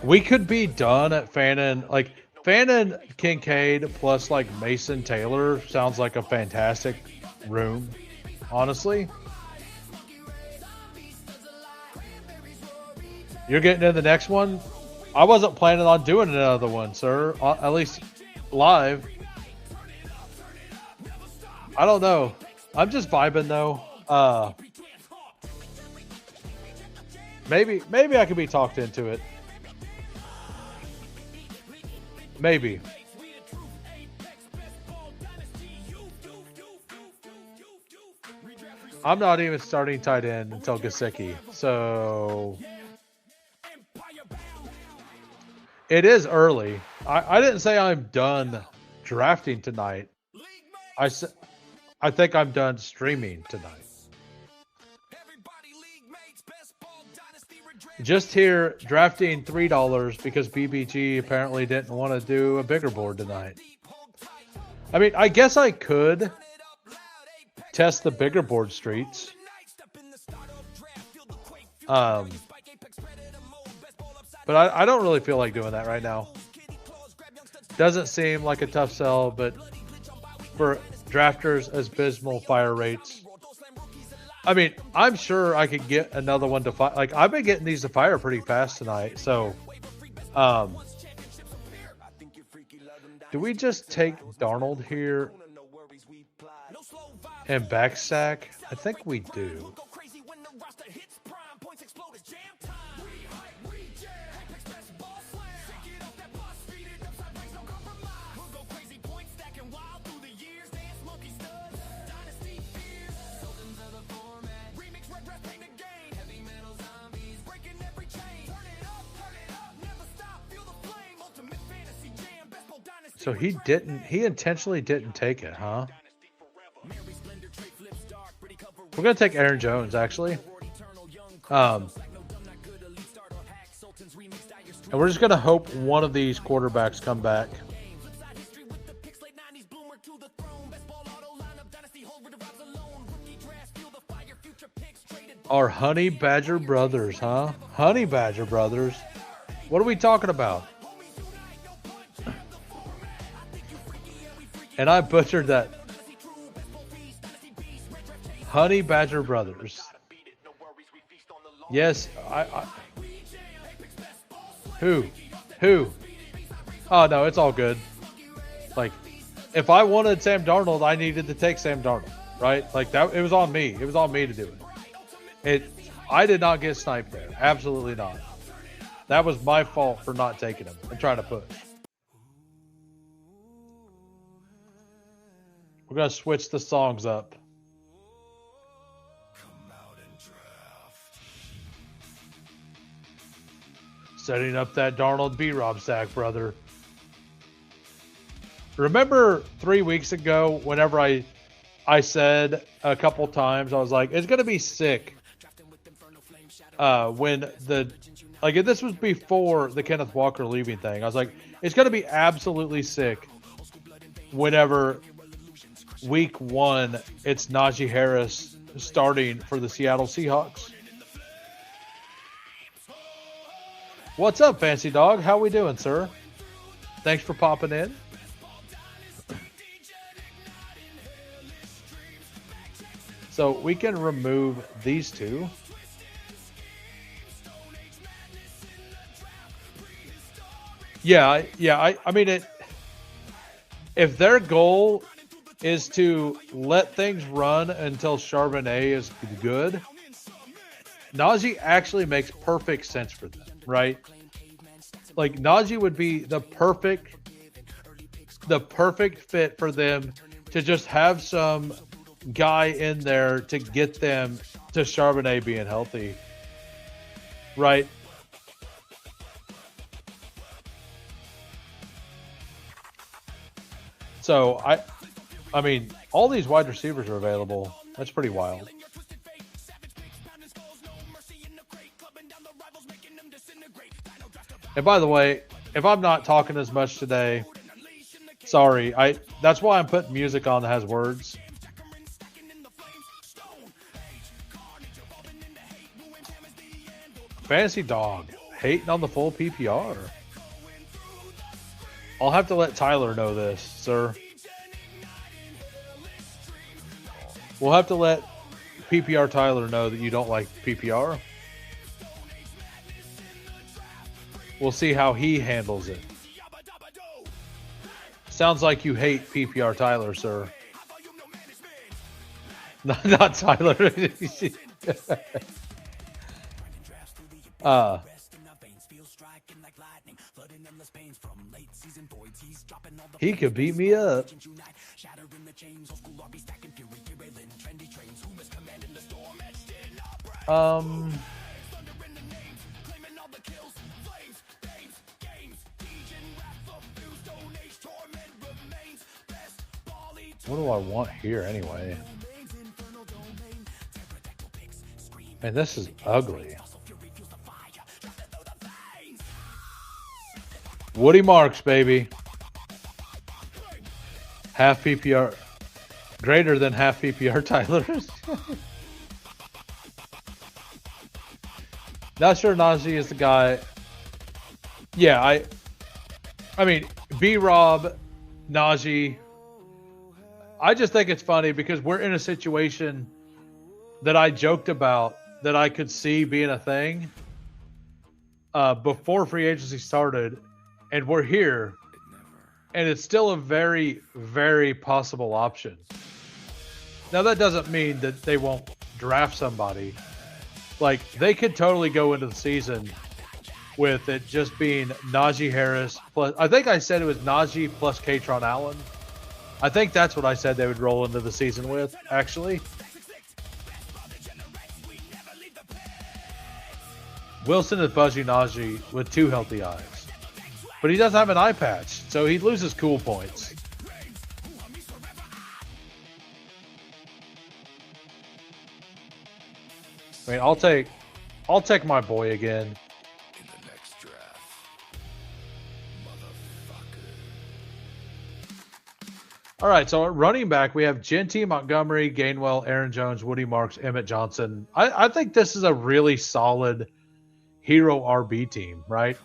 We could be done at Fannin. Like Fannin Kincaid plus like Mason Taylor sounds like a fantastic room, honestly. You're getting in the next one? I wasn't planning on doing another one, sir. At least live. I don't know. I'm just vibing though. Maybe I could be talked into it. Maybe. I'm not even starting tight end until Gesicki, so it is early. I didn't say I'm done drafting tonight. I think I'm done streaming tonight. Just here drafting $3 because BBG apparently didn't want to do a bigger board tonight. I mean, I guess I could test the bigger board streets. But I don't really feel like doing that right now. Doesn't seem like a tough sell, but for drafters, abysmal fire rates. I mean, I'm sure I could get another one to fire. Like, I've been getting these to fire pretty fast tonight. So, do we just take Darnold here and backstack? I think we do. So he intentionally didn't take it, huh? We're going to take Aaron Jones, actually. And we're just going to hope one of these quarterbacks come back. Our Honey Badger brothers, huh? Honey Badger brothers. What are we talking about? And I butchered that. Honey Badger brothers. Yes, I Who? Oh no, it's all good. Like, if I wanted Sam Darnold, I needed to take Sam Darnold, right? Like that, it was on me. It was on me to do it. I did not get sniped there. Absolutely not. That was my fault for not taking him and trying to push. We're gonna switch the songs up. Setting up that Darnold B-Rob stack, brother. Remember 3 weeks ago, whenever I said a couple times, I was like, it's gonna be sick. When this was before the Kenneth Walker leaving thing. I was like, it's gonna be absolutely sick. Whenever week 1, it's Najee Harris starting for the Seattle Seahawks. What's up, Fancy Dog? How we doing, sir? Thanks for popping in. So we can remove these two. Yeah. I mean, if their goal is to let things run until Charbonnet is good, Najee actually makes perfect sense for them, right? Like, Najee would be the perfect fit for them to just have some guy in there to get them to Charbonnet being healthy, right? So I mean, all these wide receivers are available. That's pretty wild. And by the way, if I'm not talking as much today, sorry. That's why I'm putting music on that has words. Fantasy Dog hating on the full PPR. I'll have to let Tyler know this, sir. We'll have to let PPR Tyler know that you don't like PPR. We'll see how he handles it. Sounds like you hate PPR Tyler, sir. Not Tyler. He could beat me up. What do I want here anyway? Man, this is ugly. Woody Marks, baby. Half PPR. Greater than half PPR Tyler. Not sure Najee is the guy. Yeah, I mean, B-Rob, Najee. I just think it's funny because we're in a situation that I joked about that I could see being a thing before free agency started, and we're here, and it's still a very, very possible option. Now, that doesn't mean that they won't draft somebody. Like, they could totally go into the season with it just being Najee Harris plus, I think I said it was Najee plus Katron Allen. I think that's what I said they would roll into the season with, actually. Wilson is Buzzy Najee with 2 healthy eyes. But he doesn't have an eye patch, so he loses cool points. I mean, I'll take my boy again. In the next draft, All right, so at running back, we have Genty, Montgomery, Gainwell, Aaron Jones, Woody Marks, Emmett Johnson. I think this is a really solid hero RB team, right?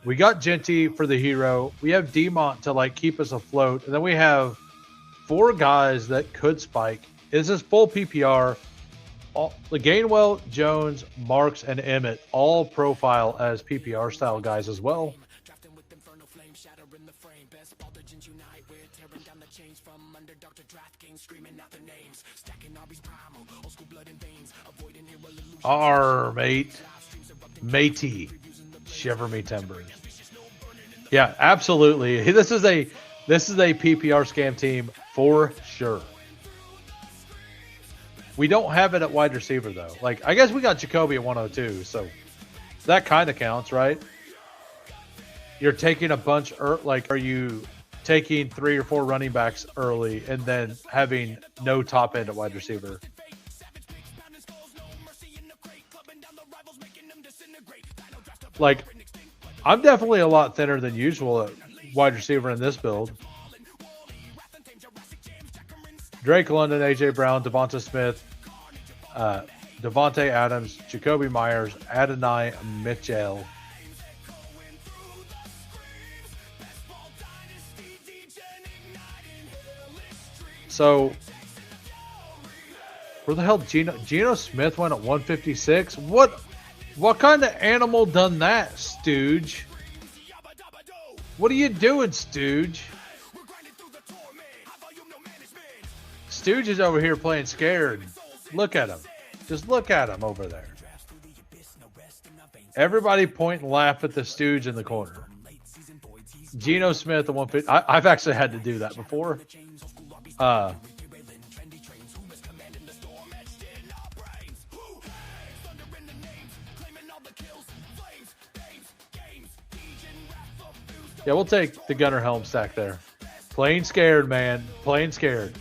We got Genty for the hero. We have Demont to like keep us afloat. And then we have four guys that could spike. This is full PPR. The Gainwell, Jones, Marks, and Emmett all profile as PPR style guys as well. Matey, shiver me timbers. Yeah, absolutely. This is a PPR scam team for sure. We don't have it at wide receiver though. Like I guess we got Jacoby at 102, so that kind of counts, right? You're taking a bunch. Like, are you taking 3 or 4 running backs early and then having no top end at wide receiver? Like, I'm definitely a lot thinner than usual at wide receiver in this build. Drake London, AJ Brown, Devonta Smith, Devontae Adams, Jacoby Myers, Adonai Mitchell. So, where the hell Geno Smith went at 156? What kind of animal done that, Stooge? What are you doing, Stooge? Stooge is over here playing scared. Look at him. Just look at him over there. Everybody point and laugh at the Stooge in the corner. Geno Smith at 150. I've actually had to do that before. Yeah, we'll take the Gunner Helm stack there. Plain scared, man. Plain scared.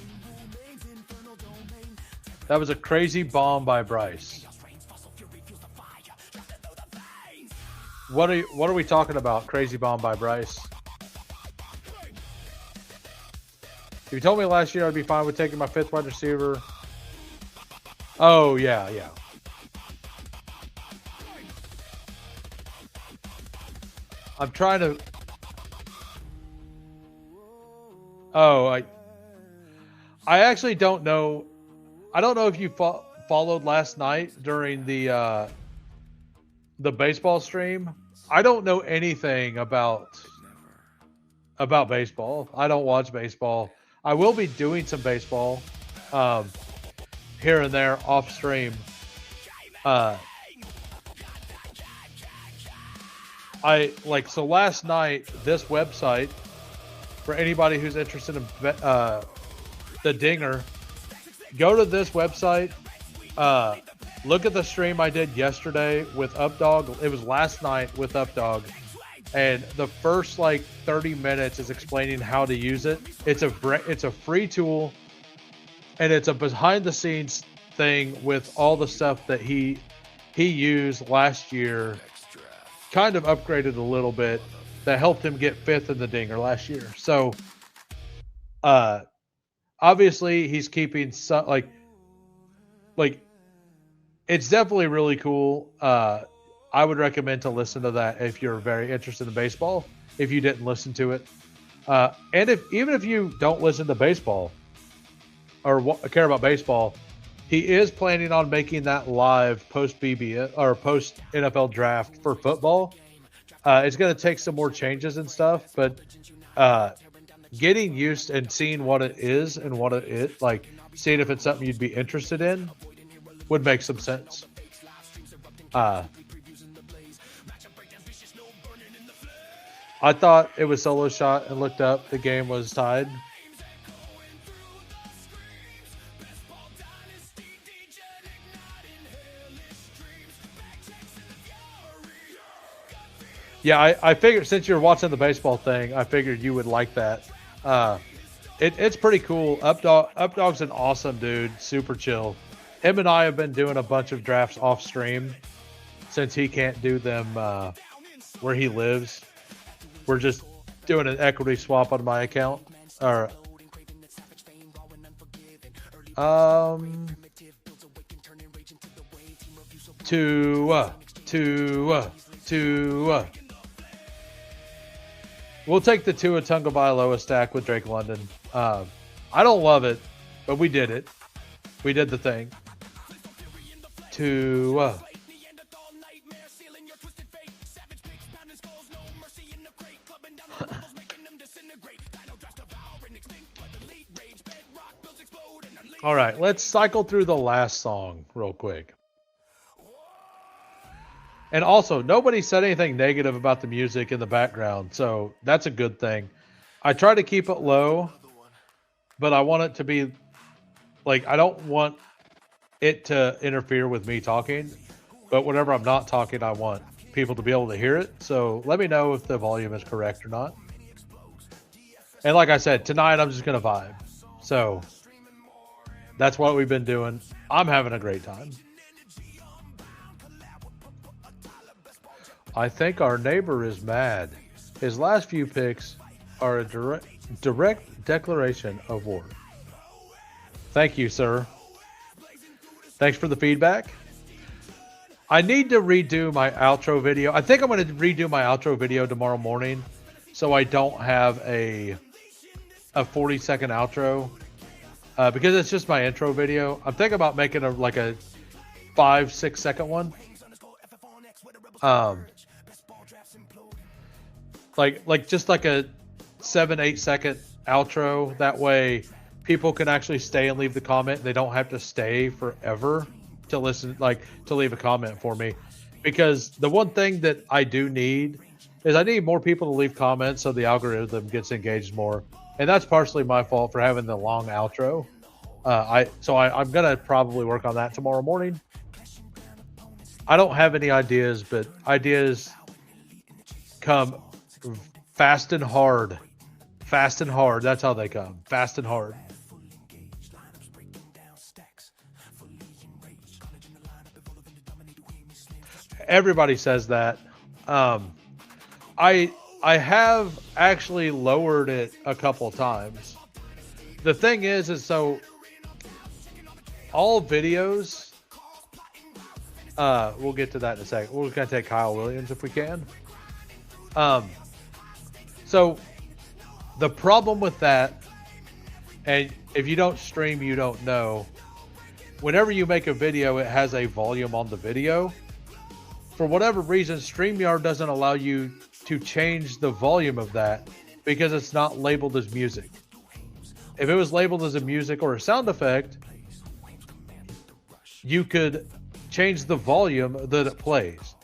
That was a crazy bomb by Bryce. What are we talking about? Crazy bomb by Bryce. If you told me last year I'd be fine with taking my 5th wide receiver. Oh, yeah. I'm trying to... Oh, I actually don't know. I don't know if you followed last night during the baseball stream. I don't know anything about baseball. I don't watch baseball. I will be doing some baseball here and there off stream. So last night, this website, for anybody who's interested in the Dinger, go to this website. Look at the stream I did yesterday with Updog. It was last night with Updog. And the first 30 minutes is explaining how to use it. It's a free tool. And it's a behind the scenes thing with all the stuff that he used last year. Kind of upgraded a little bit. That helped him get 5th in the Dinger last year. So, obviously he's keeping some it's definitely really cool. I would recommend to listen to that if you're very interested in baseball. If you didn't listen to it, and even if you don't listen to baseball or care about baseball, he is planning on making that live post BB or post NFL draft for football. It's going to take some more changes and stuff, but getting used and seeing what it is and what it is, seeing if it's something you'd be interested in, would make some sense. I thought it was solo shot and looked up. The game was tied. Yeah, I figured since you're watching the baseball thing, I figured you would like that. It's pretty cool. Updog's an awesome dude, super chill. Him and I have been doing a bunch of drafts off stream since he can't do them where he lives. We're just doing an equity swap on my account, or We'll take the Tua Tagovailoa stack with Drake London. I don't love it, but we did it. We did the thing. Tua. All right, let's cycle through the last song real quick. And also, nobody said anything negative about the music in the background, so that's a good thing. I try to keep it low, but I want it to be, like, I don't want it to interfere with me talking, but whenever I'm not talking, I want people to be able to hear it. So let me know if the volume is correct or not. And like I said, tonight I'm just going to vibe. So that's what we've been doing. I'm having a great time. I think our neighbor is mad. His last few picks are a direct declaration of war. Thank you, sir. Thanks for the feedback. I need to redo my outro video. I think I'm going to redo my outro video tomorrow morning so I don't have a 40-second outro because it's just my intro video. I'm thinking about making like a 5-6 second one. Like just like a 7-8 second outro. That way people can actually stay and leave the comment. They don't have to stay forever to listen, like to leave a comment for me. Because the one thing that I do need is I need more people to leave comments so the algorithm gets engaged more. And that's partially my fault for having the long outro. I'm gonna probably work on that tomorrow morning. I don't have any ideas, but ideas come fast and hard. Fast and hard. That's how they come. Fast and hard. Everybody says that. I have actually lowered it a couple times. The thing is so all videos, we'll get to that in a second. We're going to take Kyle Williams if we can. So the problem with that, and if you don't stream, you don't know, whenever you make a video, it has a volume on the video. For whatever reason, StreamYard doesn't allow you to change the volume of that because it's not labeled as music. If it was labeled as a music or a sound effect, you could change the volume that it plays.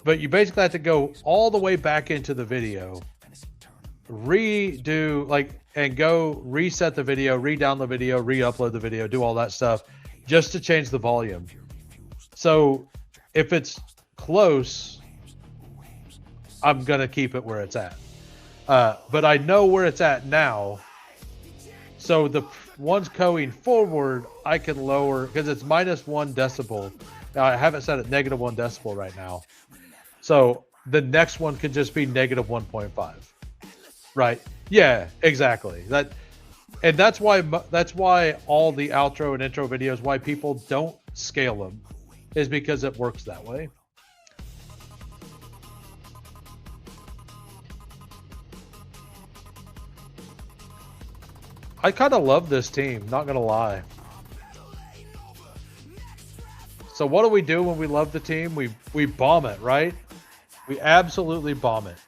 But you basically have to go all the way back into the video, redo, and go reset the video, re-download the video, re-upload the video, do all that stuff just to change the volume. So if it's close, I'm going to keep it where it's at. But I know where it's at now. So the ones going forward, I can lower because it's -1 decibel. Now I have it set at -1 decibel right now. So the next one could just be -1.5. Right? Yeah, exactly. That's why all the outro and intro videos, why people don't scale them, is because it works that way. I kind of love this team, not gonna lie. So what do we do when we love the team? We bomb it, right? We absolutely bomb it.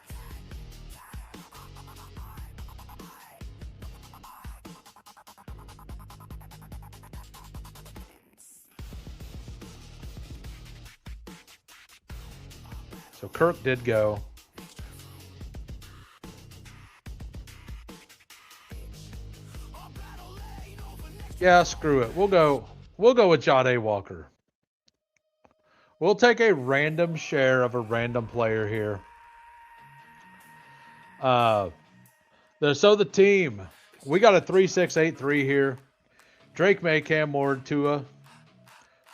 So Kirk did go. Yeah, screw it. We'll go with John A. Walker. We'll take a random share of a random player here. So the team, we got a 3-6-8-3 here. Drake May, Cam Ward, Tua,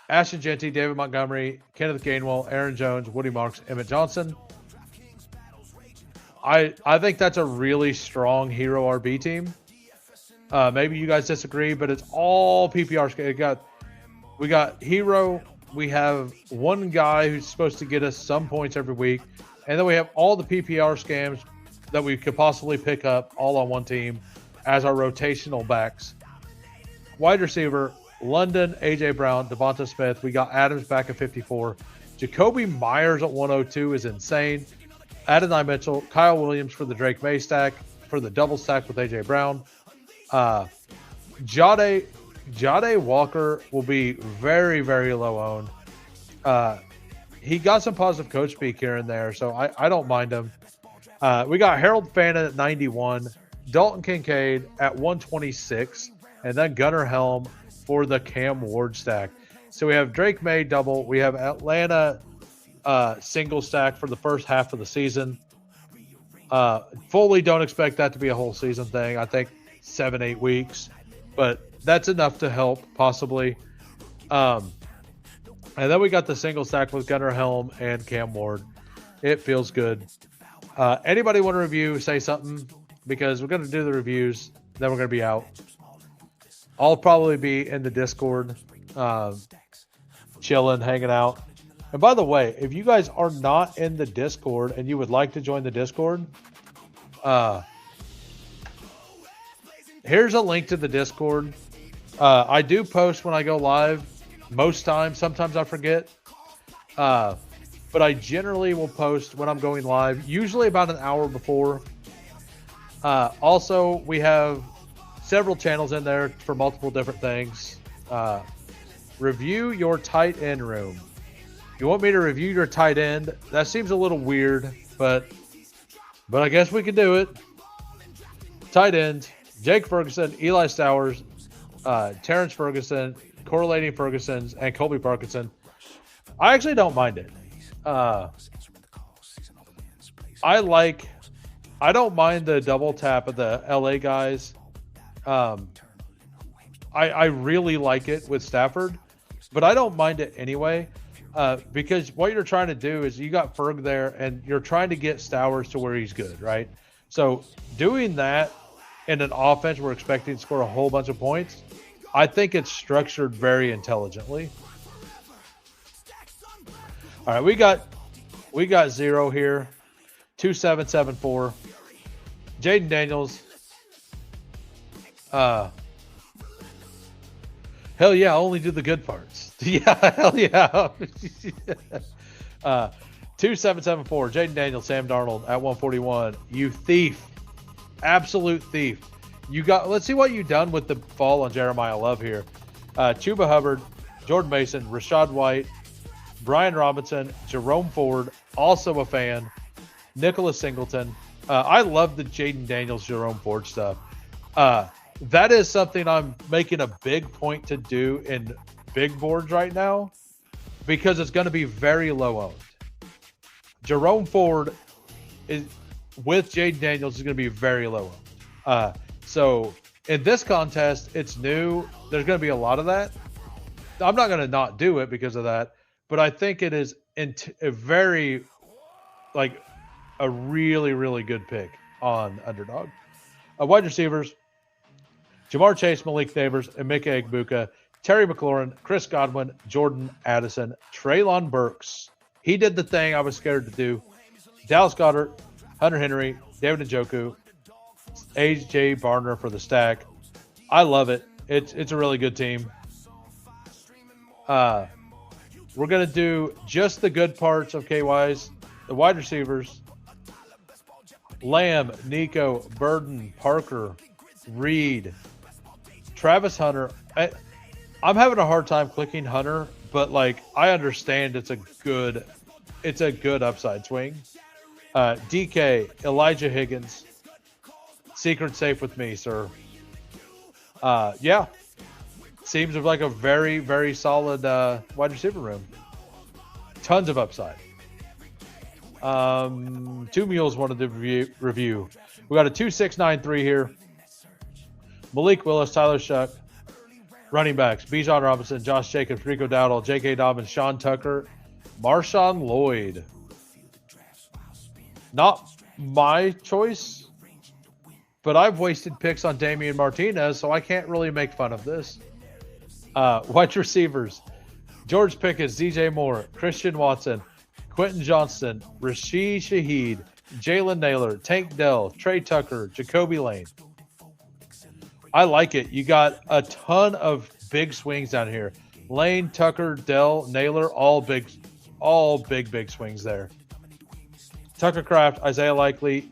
Ashton Genty, David Montgomery, Kenneth Gainwell, Aaron Jones, Woody Marks, Emmett Johnson. I think that's a really strong hero RB team. Maybe you guys disagree, but it's all PPR. We got Hero. We have one guy who's supposed to get us some points every week, and then we have all the PPR scams that we could possibly pick up all on one team as our rotational backs. Wide receiver, London, AJ Brown, Devonta Smith. We got Adams back at 54. Jacoby Myers at 102 is insane. Adonai Mitchell, Kyle Williams for the Drake May stack, for the double stack with AJ Brown. Jade Walker will be very, very low owned. He got some positive coach speak here and there, so I don't mind him. We got Harold Fannin at 91, Dalton Kincaid at 126, and then Gunnar Helm for the Cam Ward stack. So we have Drake May double. We have Atlanta single stack for the first half of the season. Fully don't expect that to be a whole season thing. I think 7-8 weeks, but that's enough to help possibly. And then we got the single stack with Gunnar Helm and Cam Ward. It feels good. Anybody want to review? Say something, because we're going to do the reviews. Then we're going to be out. I'll probably be in the Discord, chilling, hanging out. And by the way, if you guys are not in the Discord and you would like to join the Discord, here's a link to the Discord. I do post when I go live most times. Sometimes I forget. But I generally will post when I'm going live, usually about an hour before. Also, we have several channels in there for multiple different things. Review your tight end room. You want me to review your tight end? That seems a little weird, but I guess we can do it. Tight end, Jake Ferguson, Eli Stowers, Terrence Ferguson, Correlating Fergusons, and Colby Parkinson. I actually don't mind it. I don't mind the double tap of the LA guys. I really like it with Stafford, but I don't mind it anyway. Because what you're trying to do is you got Ferg there and you're trying to get Stowers to where he's good, right? So doing that in an offense we're expecting to score a whole bunch of points, I think it's structured very intelligently. All right, we got 0 here. 2774. Jaden Daniels. Hell yeah, only do the good parts. Yeah, hell yeah. 2774. Jaden Daniels, Sam Darnold at 141. You thief. Absolute thief. Let's see what you've done with the fall on Jeremiah Love here. Chuba Hubbard, Jordan Mason, Rashad White, Brian Robinson, Jerome Ford, also a fan, Nicholas Singleton. I love the Jaden Daniels, Jerome Ford stuff. That is something I'm making a big point to do in big boards right now, because it's going to be very low owned. Jerome Ford is with Jaden Daniels is going to be very low owned. So in this contest, it's new. There's going to be a lot of that. I'm not going to not do it because of that, but I think it is a very, like, a really, really good pick on Underdog. Wide receivers, Jamar Chase, Malik Neighbors, Emeka Egbuka, Terry McLaurin, Chris Godwin, Jordan Addison, Treylon Burks. He did the thing I was scared to do. Dallas Goedert, Hunter Henry, David Njoku, A.J. Barner for the stack. I love it. It's a really good team. We're going to do just the good parts of KY's. The wide receivers, Lamb, Nico, Burden, Parker, Reed, Travis Hunter. I'm having a hard time clicking Hunter, but like I understand it's a good upside swing. DK, Elijah Higgins, secret safe with me, sir. Yeah, seems like a very, very solid wide receiver room. Tons of upside. Two Mules wanted to review. We got a 2693 here. Malik Willis, Tyler Shuck. Running backs, Bijan Robinson, Josh Jacobs, Rico Dowdle, J.K. Dobbins, Sean Tucker, Marshawn Lloyd. Not my choice. but I've wasted picks on Damian Martinez, so I can't really make fun of this. Wide receivers: George Pickens, DJ Moore, Christian Watson, Quentin Johnston, Rashid Shaheed, Jalen Naylor, Tank Dell, Trey Tucker, Jacoby Lane. I like it. You got a ton of big swings down here. Lane, Tucker, Dell, Naylor, all big swings there. Tucker Craft, Isaiah Likely.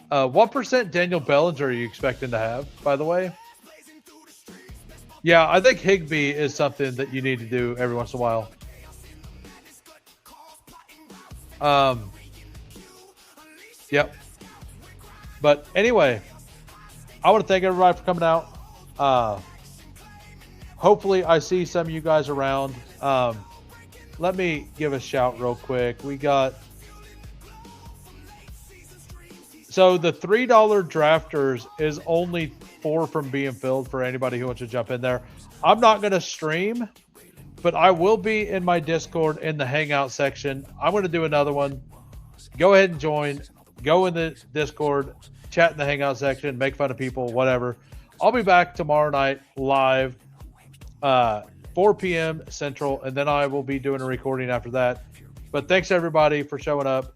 What percent Daniel Bellinger are you expecting to have, by the way? Yeah, I think Higbee is something that you need to do every once in a while. Yep. But anyway, I want to thank everybody for coming out. Hopefully I see some of you guys around. Let me give a shout real quick. We got... So the $3 drafters is only 4 from being filled for anybody who wants to jump in there. I'm not going to stream, but I will be in my Discord in the Hangout section. I'm going to do another one. Go ahead and join. Go in the Discord, chat in the Hangout section, make fun of people, whatever. I'll be back tomorrow night live, 4 p.m. Central, and then I will be doing a recording after that. But thanks, everybody, for showing up.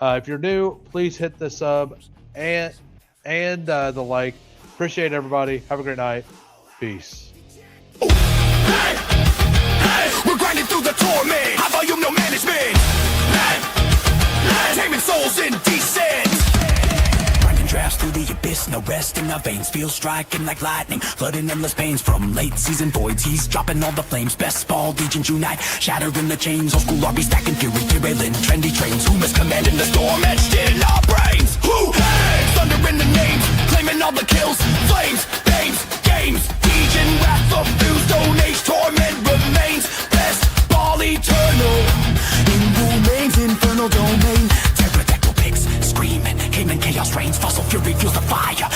If you're new, please hit the sub and the like. Appreciate everybody. Have a great night. Peace. Hey, we're grinding through the torment. High volume, no management. Taming souls indecent. Grinding drafts through the abyss, no rest in our veins. Feel striking like lightning, flooding endless pains. From late season voids, he's dropping all the flames. Bestball Degens unite, shattering the chains. Old school RB stacking fury, derailing trendy trains. Who is commanding the storm etched in our brains? Who hangs? Thunder in the names, claiming all the kills. Flames, names, games. Degen wrath of fuse, stone age torment remains. Bestball eternal, in remains infernal domain. Pterodactyl pigs screaming, Cayman chaos reigns. Fossil fury fuels the fire.